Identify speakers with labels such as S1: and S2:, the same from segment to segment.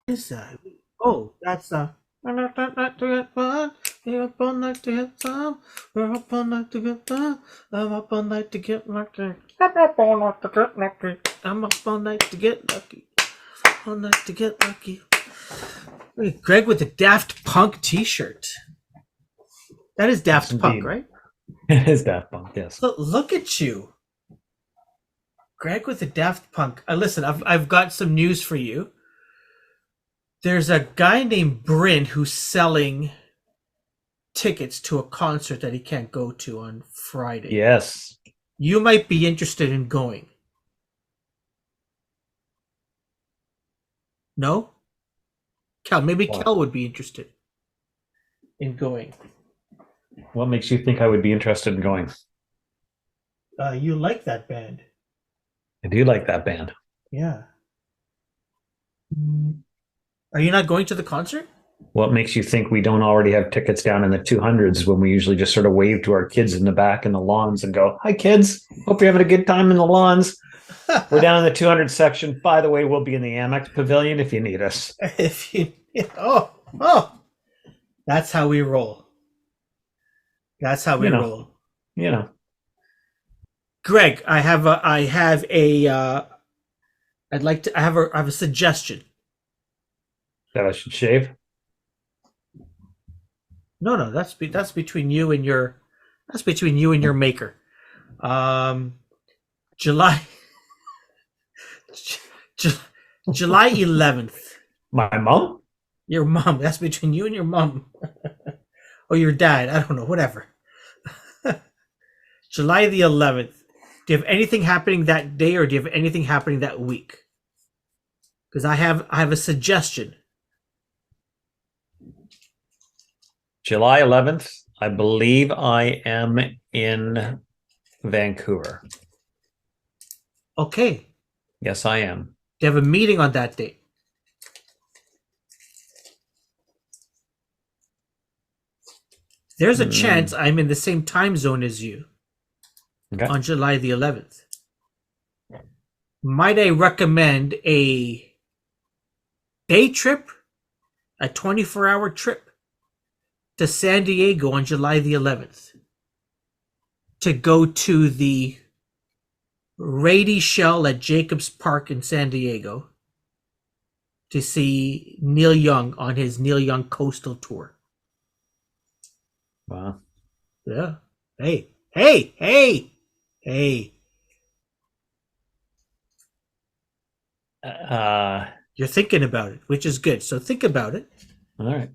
S1: is that? Oh, that's we're up all night to get fun. We're up all night to get some. We're up all night to get fun. I'm up all night to get lucky. I'm up all night to get lucky. I'm up all night to get lucky. All night to get lucky. Wait, Greg with the Daft Punk T-shirt. That is Daft
S2: Yes,
S1: Punk,
S2: indeed.
S1: right?
S2: It is Daft Punk, yes.
S1: Look at you, Greg with the Daft Punk. Listen, I've got some news for you. There's a guy named Bryn who's selling tickets to a concert that he can't go to on Friday.
S2: Yes.
S1: You might be interested in going. No? Maybe
S2: What?
S1: Cal would be interested in going.
S2: What makes you think I would be interested in going?
S1: You like that band.
S2: I do like that band.
S1: Yeah. Are you not going to the concert?
S2: What makes you think we don't already have tickets down in the 200s when we usually just sort of wave to our kids in the back in the lawns and go, "Hi, kids. Hope you're having a good time in the lawns. We're down in the 200 section. By the way, we'll be in the Amex Pavilion if you need us."
S1: If you oh, that's how we roll. That's how we roll.
S2: You know.
S1: Greg, I have a I have a suggestion.
S2: That I should shave.
S1: No, that's between you and your maker. July July 11th.
S2: My mom?
S1: Your mom. That's between you and your mom. Or your dad. I don't know. Whatever. July the 11th. Do you have anything happening that day, or do you have anything happening that week? Because I have a suggestion.
S2: July 11th, I believe I am in Vancouver.
S1: Okay.
S2: Yes, I am.
S1: Do you have a meeting on that date? There's a chance I'm in the same time zone as you on July the 11th. Might I recommend a day trip, a 24-hour trip to San Diego on July the 11th to go to the Rady Shell at Jacobs Park in San Diego to see Neil Young on his Neil Young Coastal Tour.
S2: Wow.
S1: Yeah. Hey. You're thinking about it, which is good. So think about it.
S2: All right.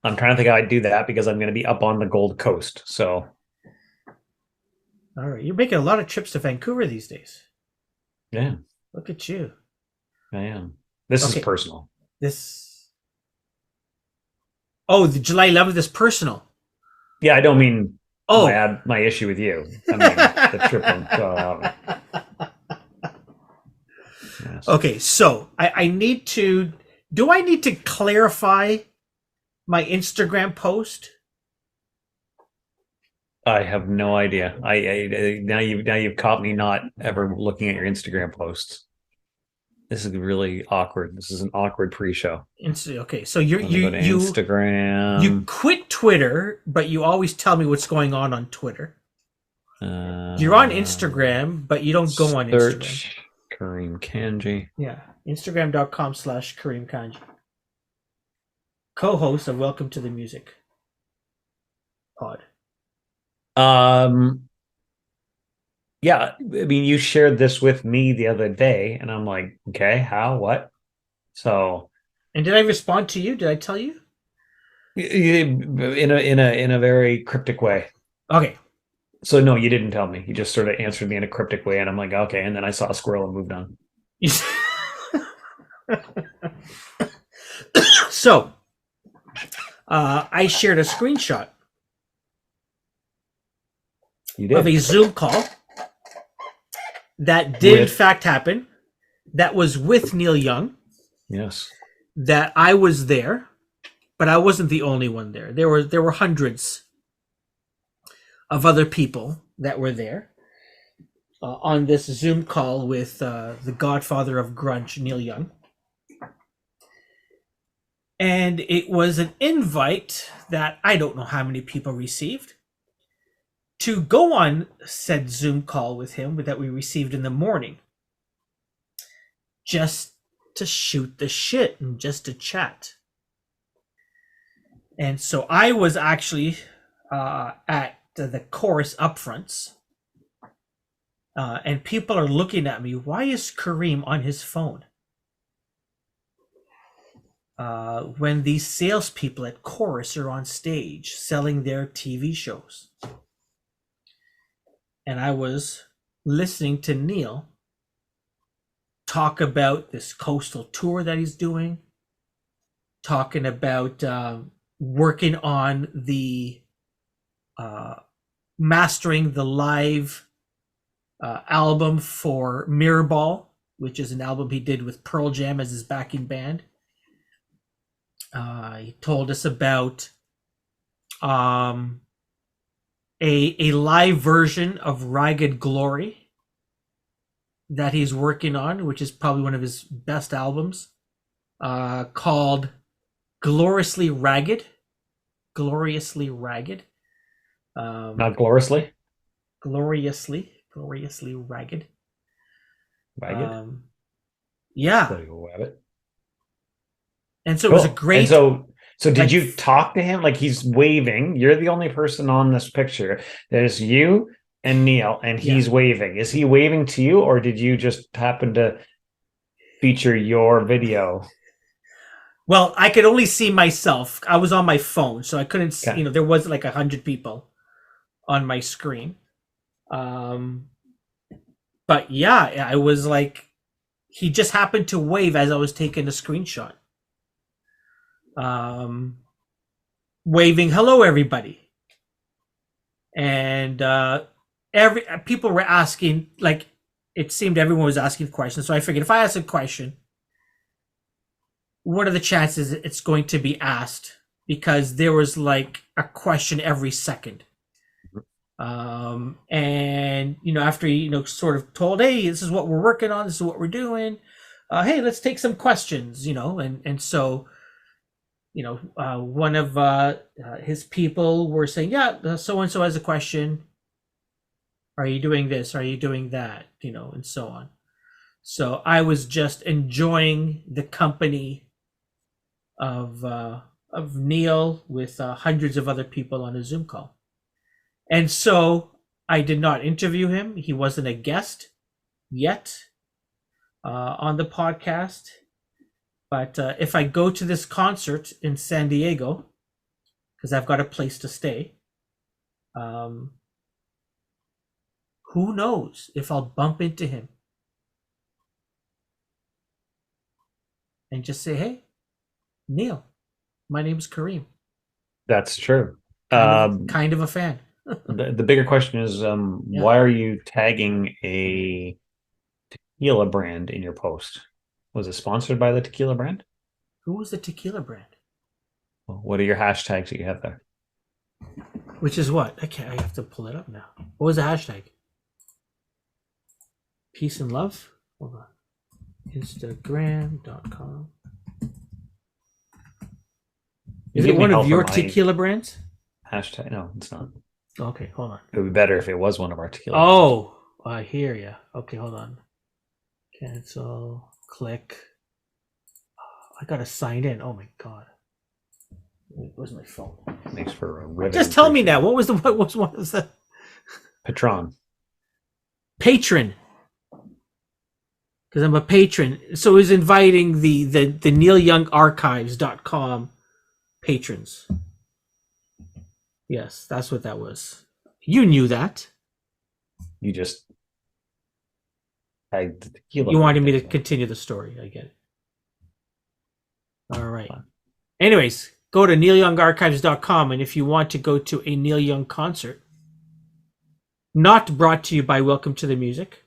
S2: I'm trying to think how I'd do that because I'm going to be up on the Gold Coast. So.
S1: All right. You're making a lot of trips to Vancouver these days.
S2: Yeah.
S1: Look at you.
S2: I am. This is personal.
S1: Oh, the July 11th is personal.
S2: Yeah, I don't mean my issue with you. I mean the trip on yes.
S1: Okay, so I need to. Do I need to clarify my Instagram post?
S2: I have no idea. I now you've caught me not ever looking at your Instagram posts. This is really awkward. This is an awkward pre-show.
S1: Okay, so you
S2: Instagram.
S1: You quit Twitter, but you always tell me what's going on Twitter. You're on Instagram, but you don't go on Instagram.
S2: Search Kareem Kanji.
S1: Yeah, Instagram.com/Kareem Kanji. Co-host of Welcome to the Music Pod.
S2: Yeah, I mean, you shared this with me the other day, and I'm like, okay, how, what? So,
S1: and did I respond to you? Did I tell you?
S2: In a very cryptic way.
S1: Okay.
S2: So no, you didn't tell me. You just sort of answered me in a cryptic way, and I'm like, okay. And then I saw a squirrel and moved on.
S1: So, I shared a screenshot of a Zoom call that did in fact happen. That was with Neil Young.
S2: Yes.
S1: That I was there, but I wasn't the only one there. There were hundreds of other people that were there. on this Zoom call with the godfather of grunge, Neil Young. And it was an invite that I don't know how many people received to go on said Zoom call with him that we received in the morning, just to shoot the shit and just to chat. And so I was actually at the chorus upfronts, and people are looking at me. Why is Kareem on his phone? When these salespeople at chorus are on stage selling their TV shows. And I was listening to Neil talk about this coastal tour that he's doing, talking about working on the mastering the live album for Mirrorball, which is an album he did with Pearl Jam as his backing band. He told us about a live version of Ragged Glory that he's working on, which is probably one of his best albums, called Gloriously Ragged. Gloriously Ragged.
S2: Not gloriously?
S1: Gloriously Ragged.
S2: Ragged?
S1: Yeah.
S2: There you go, Rabbit.
S1: And so it was a great.
S2: And so did you talk to him? Like, he's waving. You're the only person on this picture. There's you and Neil, and he's waving. Is he waving to you, or did you just happen to feature your video?
S1: Well, I could only see myself. I was on my phone, so I couldn't see,
S2: Okay.
S1: there was like 100 people on my screen. But yeah, I was like, he just happened to wave as I was taking a screenshot. Waving hello everybody. And people were asking, like, it seemed everyone was asking questions. So I figured if I ask a question, what are the chances it's going to be asked? Because there was like a question every second. And after sort of told, hey, this is what we're working on, this is what we're doing, hey, let's take some questions, and so one of his people were saying, yeah, so and so has a question, are you doing this, are you doing that, and so on. So I was just enjoying the company of Neil with hundreds of other people on a Zoom call. And so I did not interview him. He wasn't a guest yet on the podcast. But if I go to this concert in San Diego, because I've got a place to stay, who knows if I'll bump into him and just say, hey, Neil, my name's Kareem.
S2: That's true.
S1: Kind of a fan.
S2: The bigger question is, why are you tagging a tequila brand in your post? Was it sponsored by the tequila brand?
S1: Who was the tequila brand?
S2: Well, what are your hashtags that you have there?
S1: Which is what? I have to pull it up now. What was the hashtag? Peace and love? Hold on. Instagram.com. Is it one of your tequila brands?
S2: Hashtag? No, it's not.
S1: Okay, hold on.
S2: It would be better if it was one of our tequila brands.
S1: Oh, I hear you. Okay, hold on. Cancel. Click. I gotta sign in. Oh my god. Where's my phone?
S2: Makes for a riveting.
S1: Just tell me now. What was the
S2: Patron?
S1: Patron. Because I'm a patron. So he's inviting the NeilYoungArchives.com patrons. Yes, that's what that was. You knew that.
S2: You just tagged the tequila.
S1: You wanted me to continue the story. I get it. All right. Anyways, go to NeilYoungArchives.com, and if you want to go to a Neil Young concert, not brought to you by Welcome to the Music,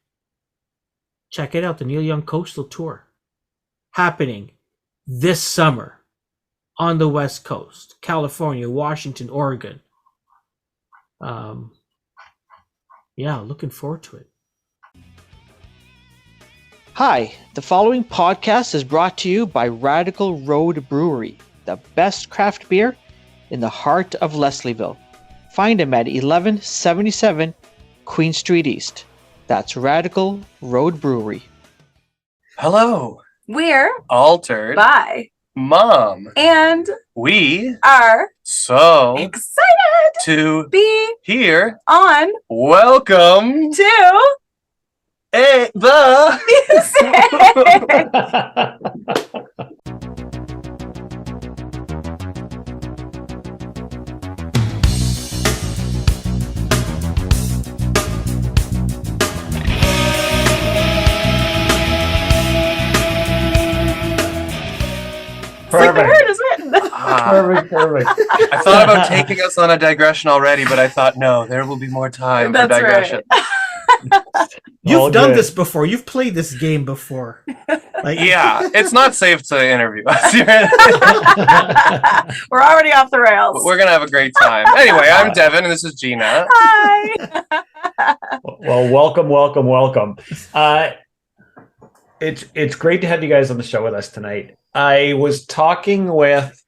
S1: check it out, the Neil Young Coastal Tour, happening this summer on the West Coast, California, Washington, Oregon. Yeah, looking forward to it.
S3: Hi, the following podcast is brought to you by Radical Road Brewery, the best craft beer in the heart of Leslieville. Find them at 1177 Queen Street East. That's Radical Road Brewery.
S4: Hello.
S5: We're
S4: Altered
S5: by
S4: Mom.
S5: and
S4: We
S5: are
S4: so
S5: excited
S4: to
S5: be
S4: here.
S5: on
S4: Welcome
S5: to
S4: the
S5: music. It's like the word is written.
S2: Perfect.
S4: I thought about taking us on a digression already, but I thought, no, there will be more time for
S5: That's
S4: digression.
S5: right.
S1: You've done this before. You've played this game before. Like,
S4: Yeah, it's not safe to interview us.
S5: We're already off the rails.
S4: But we're going to have a great time. Anyway, I'm Devon, and this is Gina.
S5: Hi.
S2: Well, welcome. It's great to have you guys on the show with us tonight. I was talking with,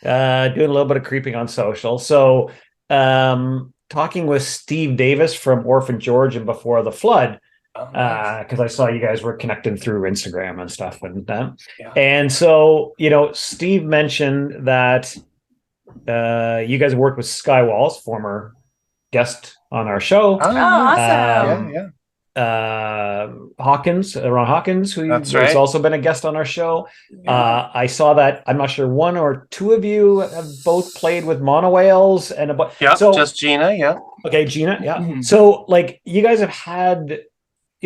S2: doing a little bit of creeping on social. So, talking with Steve Davis from Orphan George and Before the Flood, because I saw you guys were connecting through Instagram and stuff. And so, Steve mentioned that you guys worked with Skywalls, former guest on our show.
S4: Oh,
S5: awesome.
S4: Yeah.
S2: Ron Hawkins, who
S4: That's
S2: has
S4: right.
S2: also been a guest on our show. I saw that. I'm not sure one or two of you have both played with mono whales and
S4: Yeah,
S2: so
S4: just Gina, yeah.
S2: okay, Gina, yeah.
S4: Mhm.
S2: So like you guys have had,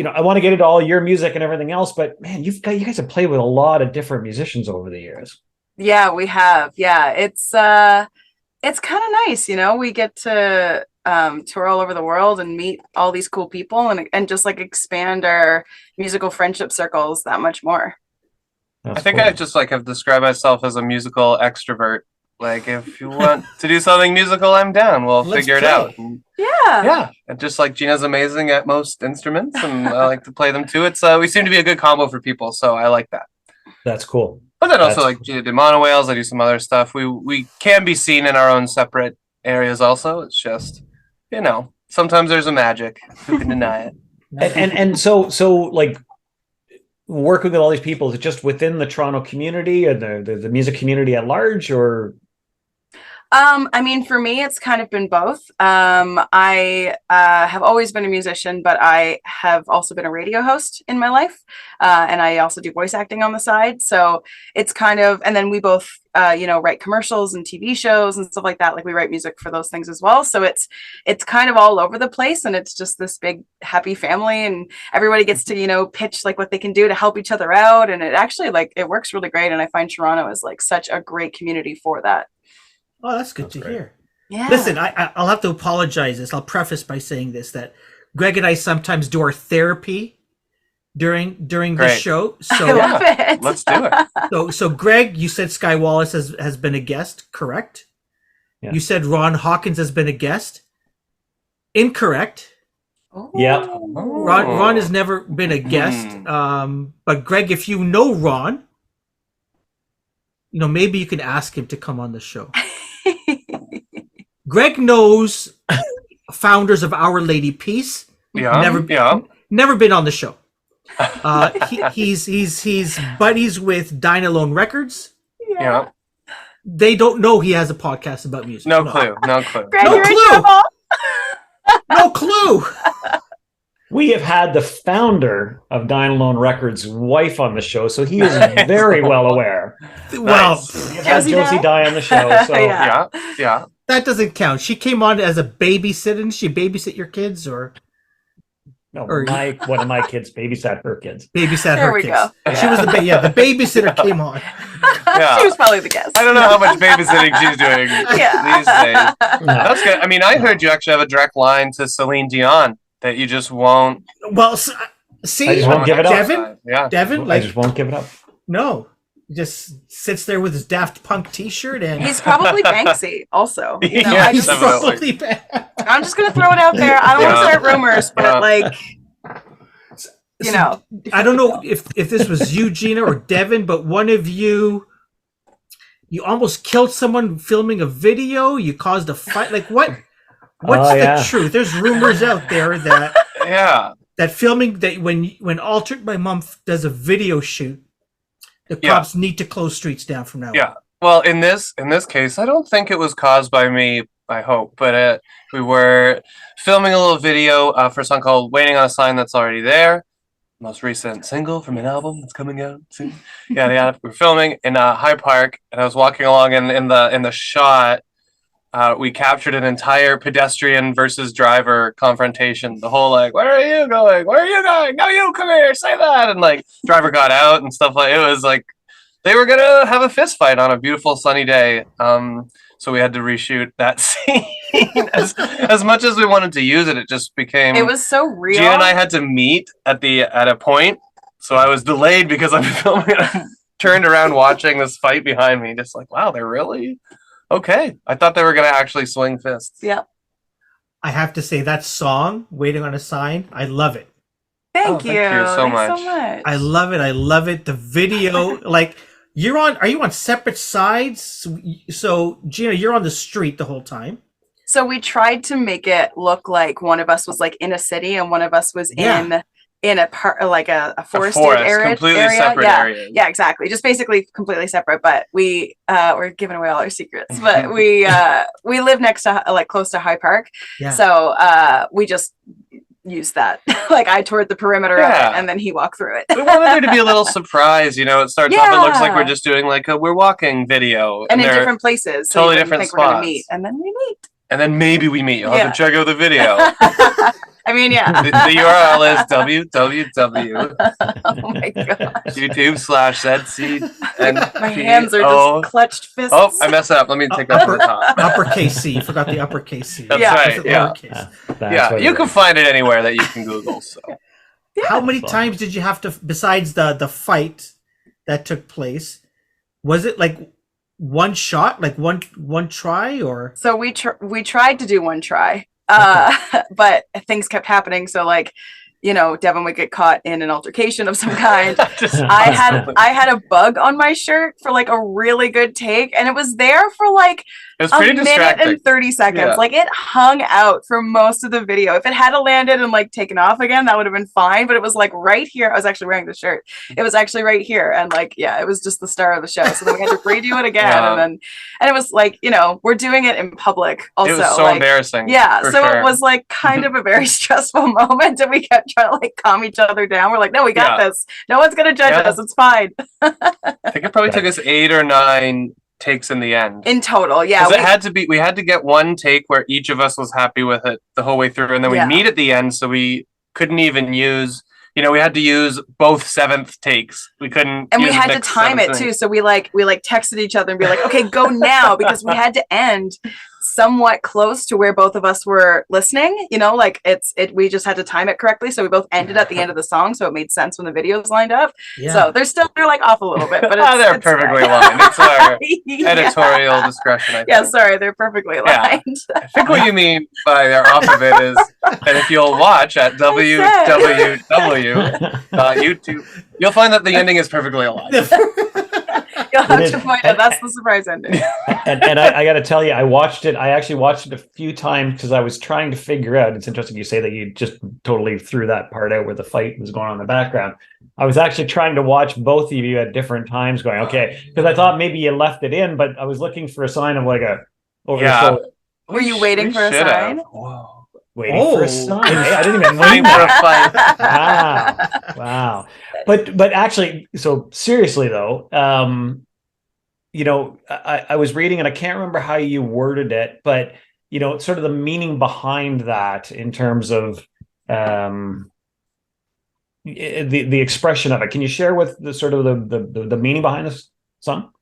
S2: I want to get into all your music and everything else, but man, you guys have played with a lot of different musicians over the years.
S5: Yeah, we have. Yeah, it's kind of nice, we get to tour all over the world and meet all these cool people and just like expand our musical friendship circles that much more.
S4: I think I just have described myself as a musical extrovert. Like, if you want to do something musical, I'm down. We'll
S1: Let's
S4: figure it
S1: play.
S4: out. And
S5: Yeah.
S4: and just like Gina's amazing at most instruments, and I like to play them too. It's we seem to be a good combo for people, so I like that.
S2: That's cool.
S4: But then also,
S2: That's
S4: Gina did mono whales. I do some other stuff. We can be seen in our own separate areas. Also, it's just sometimes there's a magic. Who can deny it?
S2: And so like working with all these people, is it just within the Toronto community and the music community at large, or?
S5: I mean, for me, it's kind of been both. I have always been a musician, but I have also been a radio host in my life. And I also do voice acting on the side. So it's kind of, and then we both, write commercials and TV shows and stuff like that. Like we write music for those things as well. So it's kind of all over the place, and it's just this big happy family, and everybody gets to, pitch like what they can do to help each other out. And it actually it works really great. And I find Toronto is like such a great community for that.
S1: Oh, that's good
S2: That's
S1: to
S2: great.
S1: hear.
S5: Yeah.
S1: Listen, I'll have to apologize this. I'll preface by saying this, that Greg and I sometimes do our therapy during the
S4: Great.
S1: show.
S5: I
S1: So
S5: love it.
S4: Let's do it.
S1: so Greg, you said Sky Wallace has been a guest, correct?
S2: Yeah.
S1: You said Ron Hawkins has been a guest. Incorrect.
S2: Yeah.
S1: Ron has never been a guest. But Greg, if you know Ron, maybe you can ask him to come on the show. Greg knows founders of Our Lady Peace.
S4: Yeah.
S1: Never been on the show. He's buddies with Dine Alone Records.
S4: Yeah.
S1: They don't know he has a podcast about music.
S4: No clue.
S5: Greg,
S1: No
S5: you're in
S1: clue.
S5: trouble.
S1: No clue.
S2: We have had the founder of Dine Alone Records' wife on the show, so he is very well aware.
S1: Well,
S4: Nice.
S2: We've had
S5: Josie
S2: Josie
S5: Dye?
S2: Dye on the show, so
S5: Yeah.
S4: Yeah.
S1: that doesn't count. She came on as a babysitter. Didn't she babysit your kids or
S2: no,
S1: Or-
S2: one of my kids babysat her kids.
S1: babysat
S5: There
S1: her
S5: we
S1: kids?
S5: go.
S1: She was the the babysitter came on.
S4: Yeah.
S5: She was probably the guest.
S4: I don't know how much babysitting she's doing
S5: Yeah.
S4: these days.
S2: No.
S4: That's good. I mean, I heard you actually have a direct line to Celine Dion that you just won't.
S1: Well, see,
S2: I just won't give it up.
S1: Devon,
S4: Yeah.
S1: Devon,
S2: I just won't give it up.
S1: no, just sits there with his Daft Punk T-shirt and
S5: He's probably Banksy also.
S4: Yeah,
S5: I
S1: he's
S5: just,
S4: definitely.
S1: probably bad.
S5: I'm just going to throw it out there. I don't want to
S4: Yeah.
S5: start rumors, but
S4: Yeah.
S5: like, you know.
S1: I don't know if this was you, Gina, or Devon, but one of you almost killed someone filming a video. You caused a fight. Like what? What's the truth? There's rumors out there that that filming that when Altered My Mom does a video shoot, the cops need to close streets down from now on.
S4: Yeah. Well, in this case, I don't think it was caused by me. I hope, but we were filming a little video for a song called "Waiting on a Sign That's Already There." Most recent single from an album that's coming out soon. Yeah. We were filming in High Park, and I was walking along, and in the shot, we captured an entire pedestrian versus driver confrontation. The whole like, "Where are you going? Where are you going? No, you come here, say that!" And like, driver got out and stuff like. It was like they were gonna have a fist fight on a beautiful sunny day. So we had to reshoot that scene. As much as we wanted to use it, it just became.
S5: It was so real.
S4: Gina and I had to meet at a point, so I was delayed because I'm filming. I turned around watching this fight behind me, just like, wow, they're really okay. I thought they were gonna actually swing fists.
S5: Yeah.
S1: I have to say that song, "Waiting on a Sign," I love it.
S5: Thank you so much.
S1: I love it. I love it. The video, like. Are you on separate sides? So Gina, you're on the street the whole time.
S5: So we tried to make it look like one of us was like in a city and one of us was in a part, like a forested area.
S4: Completely separate area.
S5: Yeah, exactly. Just basically completely separate. But we're giving away all our secrets. But we live next to like close to High Park. Yeah. So we just use that. Like I toured the perimeter of it and then he walked through it.
S4: We wanted there to be a little surprise, it starts off, it looks like we're just doing like a we're walking video.
S5: And in different places.
S4: Totally different spots.
S5: We're gonna meet, and then we meet.
S4: And then maybe we meet. You'll have to check out the video.
S5: I mean, yeah.
S4: The URL is www.
S5: Oh my gosh.
S4: YouTube/ZC.
S5: My hands are just clutched fists.
S4: Oh, I messed up. Let me take that from the top.
S1: Uppercase C. You forgot the uppercase C.
S4: That's right. Yeah. You can find it anywhere that you can Google. So.
S1: How many times did you have to, besides the fight that took place, was it like one shot, like one try, or?
S5: So we tried to do one try. But things kept happening. So like, Devon would get caught in an altercation of some kind. I had a bug on my shirt for like a really good take, and it was there for like a minute and 30 seconds. Yeah. Like it hung out for most of the video. If it had landed and like taken off again, that would have been fine. But it was like right here. I was actually wearing the shirt. It was actually right here, and like it was just the star of the show. So then we had to redo it again, and it was like we're doing it in public. Also, it was so
S4: embarrassing.
S5: Yeah, so it was like kind of a very stressful moment, and we kept trying to like calm each other down. We're like, no, we got this. No one's gonna judge us. It's fine.
S4: I think it probably took us 8 or 9 takes in the end.
S5: In total, yeah.
S4: We had to get one take where each of us was happy with it the whole way through, and then we meet at the end, so we couldn't even use. We had to use both 7th takes. We couldn't.
S5: And we had to time it too. So we texted each other and be like, okay, go now, because we had to end somewhat close to where both of us were listening. We just had to time it correctly. So we both ended at the end of the song, so it made sense when the videos lined up. Yeah. So they're like off a little bit, but
S4: they're perfectly aligned. It's our editorial discretion. I think.
S5: Yeah, sorry, they're perfectly aligned.
S4: I think what you mean by they're off of it is that if you'll watch at www.youtube, you'll find that the ending is perfectly aligned.
S5: You'll have to point out that's the surprise ending.
S2: and I got to tell you, I actually watched it a few times because I was trying to figure out. It's interesting you say that you just totally threw that part out where the fight was going on in the background. I was actually trying to watch both of you at different times, going okay, because I thought maybe you left it in, but I was looking for a sign of like a over the shoulder.
S5: Were you waiting for a sign?
S2: Whoa. Waiting for a sign. I didn't even
S4: waiting for a fight.
S2: Wow. But actually, so seriously though, I was reading and I can't remember how you worded it, but sort of the meaning behind that in terms of the expression of it. Can you share with the sort of the meaning behind this song?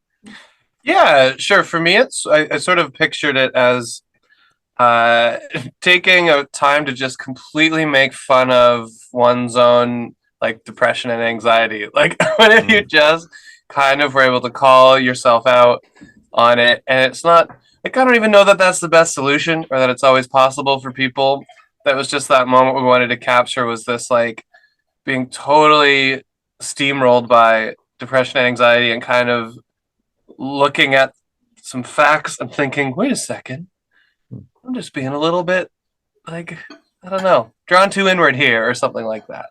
S4: Yeah, sure. For me, I sort of pictured it as taking a time to just completely make fun of one's own like depression and anxiety. Like when you just kind of were able to call yourself out on it, and it's not like I don't even know that that's the best solution or that it's always possible for people. That was just that moment we wanted to capture, was this like being totally steamrolled by depression and anxiety and kind of looking at some facts and thinking, wait a second, I'm just being a little bit like, I don't know, drawn too inward here or something like that.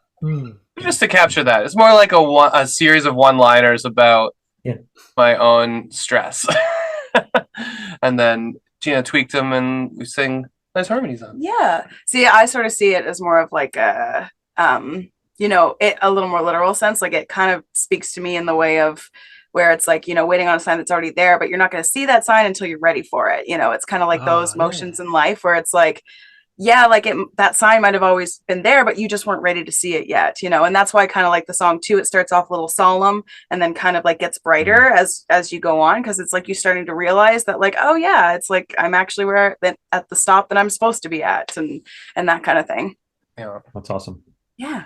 S4: Just to capture that. It's more like a series of one-liners about my own stress. And then Gina tweaked them and we sing nice harmonies on.
S5: Yeah. See, I sort of see it as more of like a, a little more literal sense. Like it kind of speaks to me in the way of where it's like, waiting on a sign that's already there, but you're not going to see that sign until you're ready for it. It's kind of like those motions in life where it's like, that sign might have always been there, but you just weren't ready to see it yet, and that's why I kind of like the song too. It starts off a little solemn and then kind of like gets brighter as you go on, because it's like you're starting to realize that like, oh yeah, it's like I'm actually at the stop that I'm supposed to be at, and that kind of thing.
S2: Yeah, that's awesome.
S5: Yeah.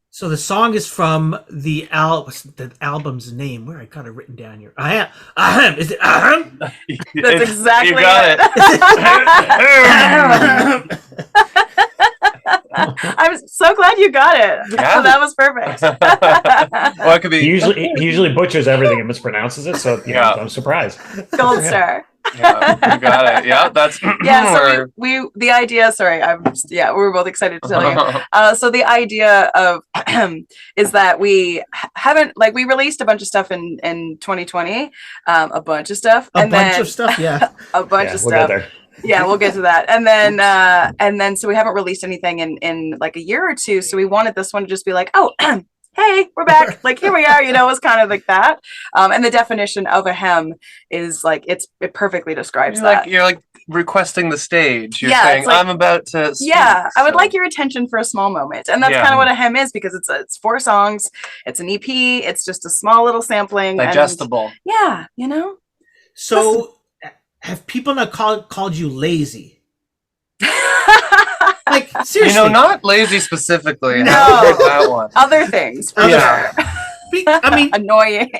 S1: So the song is from the album's name. Where I got it written down here. AHEM. Is it AHEM?
S5: That's exactly
S4: you got
S5: it. I'm so glad you got it. Yeah. That was perfect.
S4: Well, it could be.
S2: He usually butchers everything and mispronounces it, so I'm surprised.
S5: Gold star.
S4: Yeah, you got it. Yeah, that's
S5: so the idea. Sorry, we were both excited to tell you. So the idea of is that we haven't we released a bunch of stuff in 2020, a bunch of stuff,
S1: a bunch of stuff.
S5: Yeah, we'll get to that. And then so we haven't released anything in like a year or two. So we wanted this one to just be like, oh, hey, we're back. Like, here we are, it was kind of like that. And the definition of AHEM is like, it perfectly describes that.
S4: You're like requesting the stage. You're saying, like, I'm about to speak,
S5: I would like your attention for a small moment. And that's kind of what AHEM is, because it's 4 songs. It's an EP. It's just a small little sampling.
S4: Digestible.
S5: And,
S1: So have people not called you lazy? Like, seriously.
S4: Not lazy specifically.
S5: No.
S4: That one.
S5: Other things. For
S1: sure. I mean,
S5: annoying.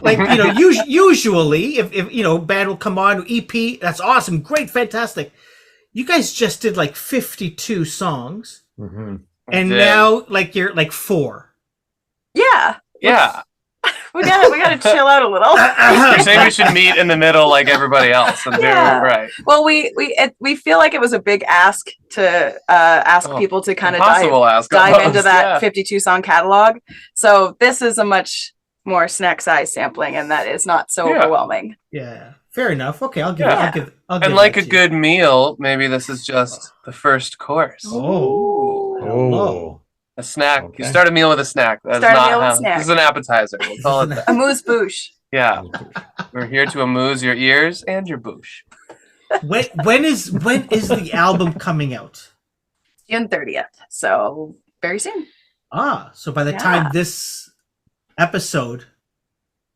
S1: Like, usually if band will come on, EP, that's awesome, great, fantastic. You guys just did like 52 songs.
S2: Mm-hmm.
S1: And now like you're like 4.
S5: Yeah.
S4: Yeah.
S5: We gotta chill out a little.
S4: You're saying we should meet in the middle like everybody else and do right.
S5: Well, we feel like it was a big ask to ask people to kind of dive into that 52 song catalog. So this is a much more snack size sampling, and that is not so overwhelming.
S1: Yeah, fair enough. Okay, I'll give it.
S4: And like a good meal, maybe this is just the first course.
S1: Oh.
S4: A snack. Okay. You start a meal with a snack. That's This is an appetizer. We'll call it that.
S5: Amuse-bouche.
S4: Yeah. We're here to amuse your ears and your bouche.
S1: When is the album coming out?
S5: June 30th. So very soon.
S1: So by the time this episode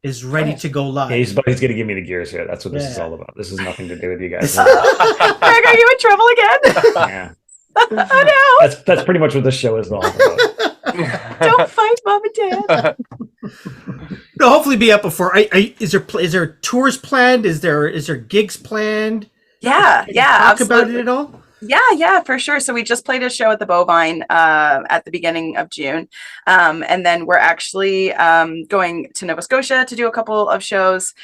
S1: is ready to go live.
S2: Yeah, he's going to give me the gears here. That's what this is all about. This has nothing to do with you guys.
S5: Greg, are you in trouble again?
S2: Yeah.
S5: Oh no!
S2: That's pretty much what this show is all about.
S5: Don't fight, Mom and Dad.
S1: No, hopefully be up before. Is there tours planned? Is there gigs planned?
S5: Yeah,
S1: Talk
S5: absolutely.
S1: about it at all?
S5: Yeah, for sure. So we just played a show at the Bovine at the beginning of June, and then we're actually going to Nova Scotia to do a couple of shows.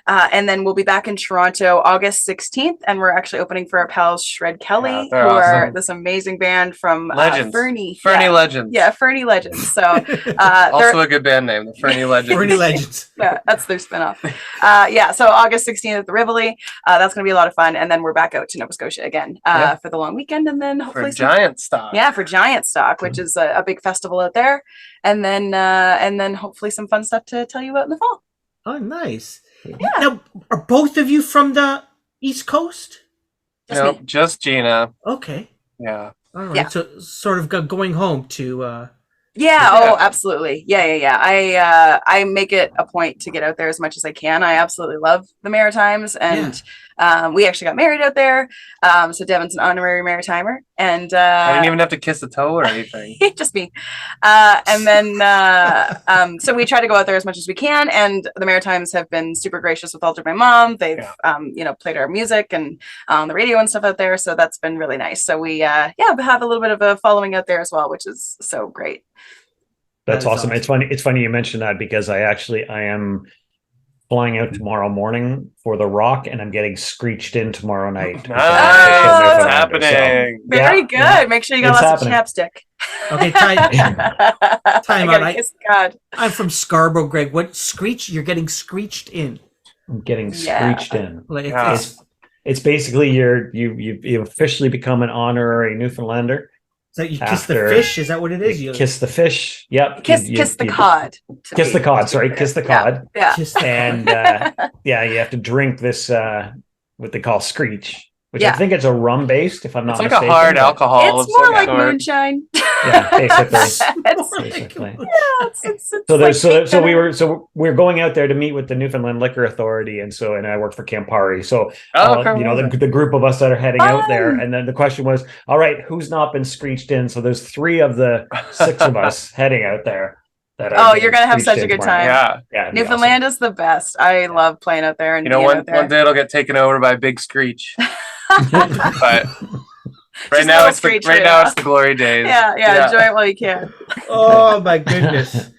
S5: And then we'll be back in Toronto August 16th, and we're actually opening for our pals Shred Kelly, who are this amazing band from Fernie.
S4: Fernie Legends.
S5: Yeah, Fernie Legends. So
S4: also a good band name, the Fernie Legends.
S1: Fernie Legends.
S5: Yeah, that's their spinoff. So August 16th at the Rivoli. That's going to be a lot of fun, and then we're back out to Nova Scotia again for the long weekend, and then hopefully
S4: for Giant Stock.
S5: Yeah, for Giant Stock, which is a big festival out there, and then hopefully some fun stuff to tell you about in the fall.
S1: Oh, nice.
S5: Yeah.
S1: Now, are both of you from the East Coast?
S4: Just Gina.
S1: Okay.
S4: Yeah.
S1: All right. Yeah. So sort of going home to.
S5: Oh, absolutely. Yeah. I make it a point to get out there as much as I can. I absolutely love the Maritimes, and we actually got married out there. So Devon's an honorary Maritimer, and
S4: I didn't even have to kiss a toe or anything.
S5: Just me. And then so we try to go out there as much as we can, and the Maritimes have been super gracious with Altered My Mom. They've played our music and on the radio and stuff out there, so that's been really nice. So we have a little bit of a following out there as well, which is so great.
S2: That's
S1: That is
S2: awesome. It's funny you mentioned that because I am flying out tomorrow morning for the Rock, and I'm getting screeched in tomorrow night.
S4: Nice.
S5: Oh,
S4: It's
S2: So,
S4: happening.
S5: Very
S2: yeah,
S5: good.
S2: yeah,
S5: Make sure you got
S2: it's
S5: lots
S2: happening.
S5: of chapstick.
S1: Okay,
S5: I
S1: time
S5: gotta
S1: out.
S5: kiss God.
S1: I'm from Scarborough, Greg. What screech? You're getting screeched in.
S2: I'm getting
S5: Yeah.
S2: screeched in.
S1: Like
S4: Yeah.
S2: It's basically you officially become an honorary Newfoundlander.
S1: so you kiss the
S2: After
S1: fish. Is that what it is?
S2: You kiss the fish. Yep.
S5: Kiss the cod.
S2: Kiss the cod. Sorry, kiss the cod.
S5: Yeah.
S1: Kiss the-
S2: And yeah, you have to drink this what they call screech, which I
S5: Yeah.
S2: think it's a rum based, if I'm
S4: It's
S2: not
S4: like
S2: mistaken.
S4: a hard
S2: but-
S4: alcohol.
S5: It's
S4: of
S5: more
S4: some
S5: like
S4: sort.
S5: moonshine.
S2: Yeah, basically.
S5: It's-
S2: Basically.
S5: yeah, it's
S2: So
S5: like
S2: we're going out there to meet with the Newfoundland Liquor Authority, and I work for Campari. So
S4: Okay.
S2: you know the group of us that are heading out there,
S5: Fun.
S2: and then the question was, all right, who's not been screeched in? So there's 3 of the 6 of us heading out there. That are
S5: Oh,
S2: getting
S5: you're gonna have
S2: screeched
S5: such a
S2: in
S5: good
S2: tomorrow.
S5: time.
S4: Yeah.
S2: Yeah, it'd be
S5: Newfoundland is the best. I love playing out there and
S4: You know,
S5: being
S4: one
S5: out there.
S4: day it'll get taken over by Big Screech.
S2: awesome.
S4: But right
S5: Just
S4: now
S5: no
S4: it's
S5: Screech
S4: right
S5: right
S4: now
S5: now.
S4: it's the glory days.
S5: Yeah, enjoy it while you can.
S1: Oh my goodness!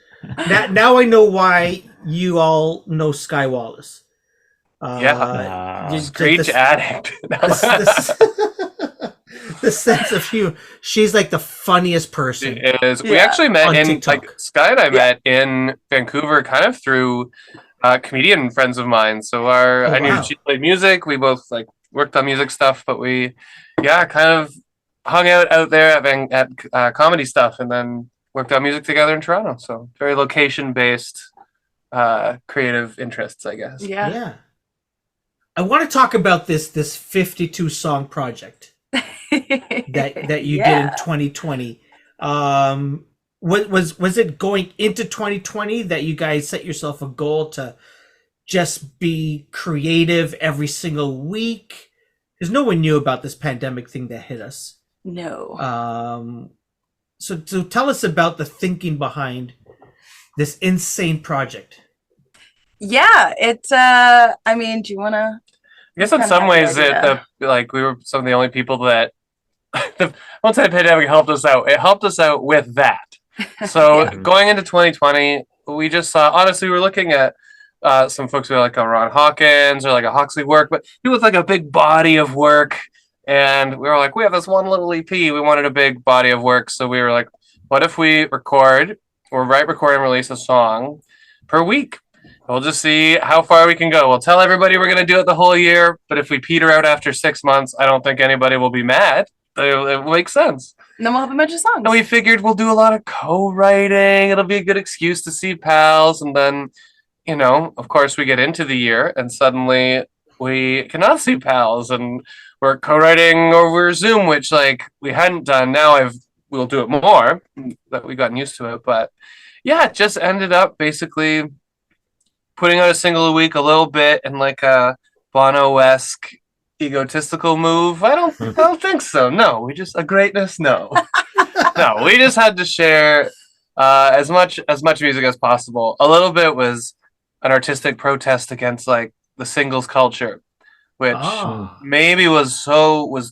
S1: Now I know why you all know Sky Wallace.
S4: Screech
S1: the,
S4: addict.
S1: the sense of humor. She's like the funniest person.
S4: It is. We
S5: Yeah.
S4: actually met
S1: On
S4: in
S1: TikTok.
S4: like Sky and I met in Vancouver, kind of through comedian friends of mine. So I knew
S1: wow.
S4: she played music. We both like worked on music stuff, but we kind of hung out there at comedy stuff, and then worked on music together in Toronto. So very location based creative interests, I guess.
S5: Yeah.
S1: Yeah. I want to talk about this 52 song project that you did in 2020. Was it going into 2020 that you guys set yourself a goal to just be creative every single week? Because no one knew about this pandemic thing that hit us.
S5: No.
S1: So tell us about the thinking behind this insane project.
S5: Yeah, it's I mean, do you wanna
S4: I guess in
S5: Kinda
S4: some
S5: had the
S4: ways
S5: idea.
S4: like we were some of the only people that once that pandemic helped us out. It helped us out with that. So
S5: Yeah.
S4: going into 2020, we just saw, honestly, we were looking at some folks who are like a Ron Hawkins or like a Huxley work, but he was like a big body of work. And we were like, we have this one little EP. We wanted a big body of work. So we were like, what if we record and release a song per week? We'll just see how far we can go. We'll tell everybody we're going to do it the whole year. But if we peter out after 6 months, I don't think anybody will be mad. It makes sense.
S5: And then we'll have a bunch of songs.
S4: And we figured we'll do a lot of co-writing. It'll be a good excuse to see pals. And then, of course, we get into the year and suddenly we cannot see pals. And we're co-writing over Zoom, which like we hadn't done. Now we'll do it more, that we've gotten used to it. But yeah, it just ended up basically putting out a single a week a little bit in like a Bono-esque egotistical move. I don't think so. No, we just a greatness. No, no, we just had to share as much music as possible. A little bit was an artistic protest against like the singles culture, which maybe was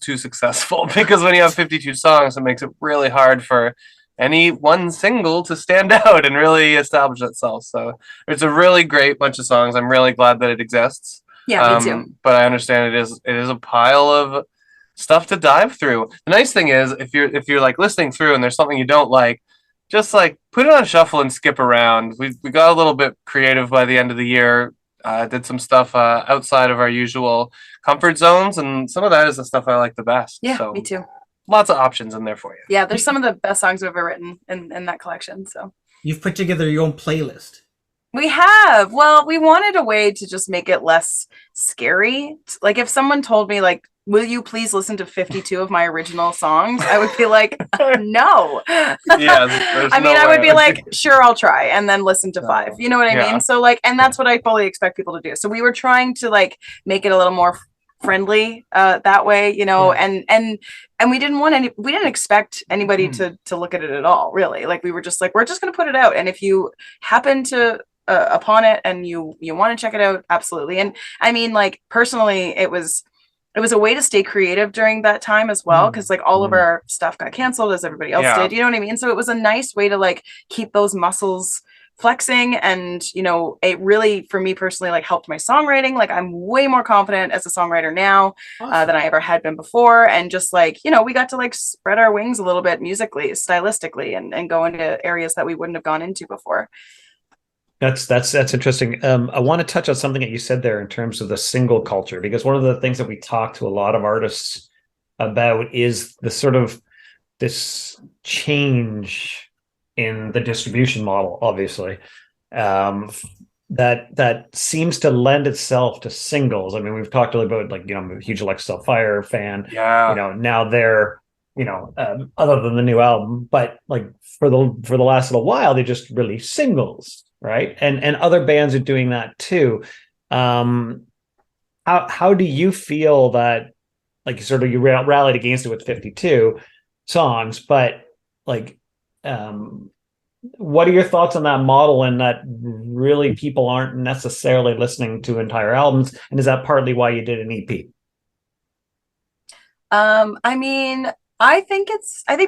S4: too successful because when you have 52 songs, it makes it really hard for any one single to stand out and really establish itself. So it's a really great bunch of songs. I'm really glad that it exists.
S5: Yeah, me too.
S4: But I understand it is a pile of stuff to dive through. The nice thing is if you're like listening through and there's something you don't like, just like put it on shuffle and skip around. We got a little bit creative by the end of the year. Did some stuff outside of our usual comfort zones, and some of that is the stuff I like the best.
S5: Yeah,
S4: so
S5: me too.
S4: Lots of options in there for you.
S5: Yeah, there's some of the best songs we've ever written in that collection. So
S1: You've put together your own playlist.
S5: we have. Well, we wanted a way to just make it less scary. Like if someone told me like, will you please listen to 52 of my original songs? I would be like, no.
S4: Yeah,
S5: I mean, I would be like, sure, I'll try, and then listen to 5. You know what I mean? So like, and that's what I fully expect people to do. So we were trying to like make it a little more friendly that way, and we didn't expect anybody to look at it at all, really. Like we were just like, we're just going to put it out, and if you happen to upon it and you want to check it out, absolutely. And I mean, like personally, it was it was a way to stay creative during that time as well, because like all of
S2: Mm.
S5: our stuff got canceled as everybody else
S4: Yeah.
S5: did, you know what I mean? So it was a nice way to like keep those muscles flexing, and you know, it really, for me personally, like helped my songwriting. Like I'm way more confident as a songwriter now
S1: Awesome.
S5: than I ever had been before, and just like, you know, we got to like spread our wings a little bit musically, stylistically, and go into areas that we wouldn't have gone into before.
S2: That's interesting. I want to touch on something that you said there in terms of the single culture, because one of the things that we talk to a lot of artists about is the sort of this change in the distribution model, obviously, that seems to lend itself to singles. I mean, we've talked a little about, like, you know, I'm a huge Alexis Fire fan.
S4: Yeah.
S2: You know, now they're, you know, other than the new album, but like for the last little while, they just released singles, right? And other bands are doing that too. How do you feel that, like, sort of you rallied against it with 52 songs, but like, what are your thoughts on that model, and that really people aren't necessarily listening to entire albums? And is that partly why you did an EP?
S5: I mean, I think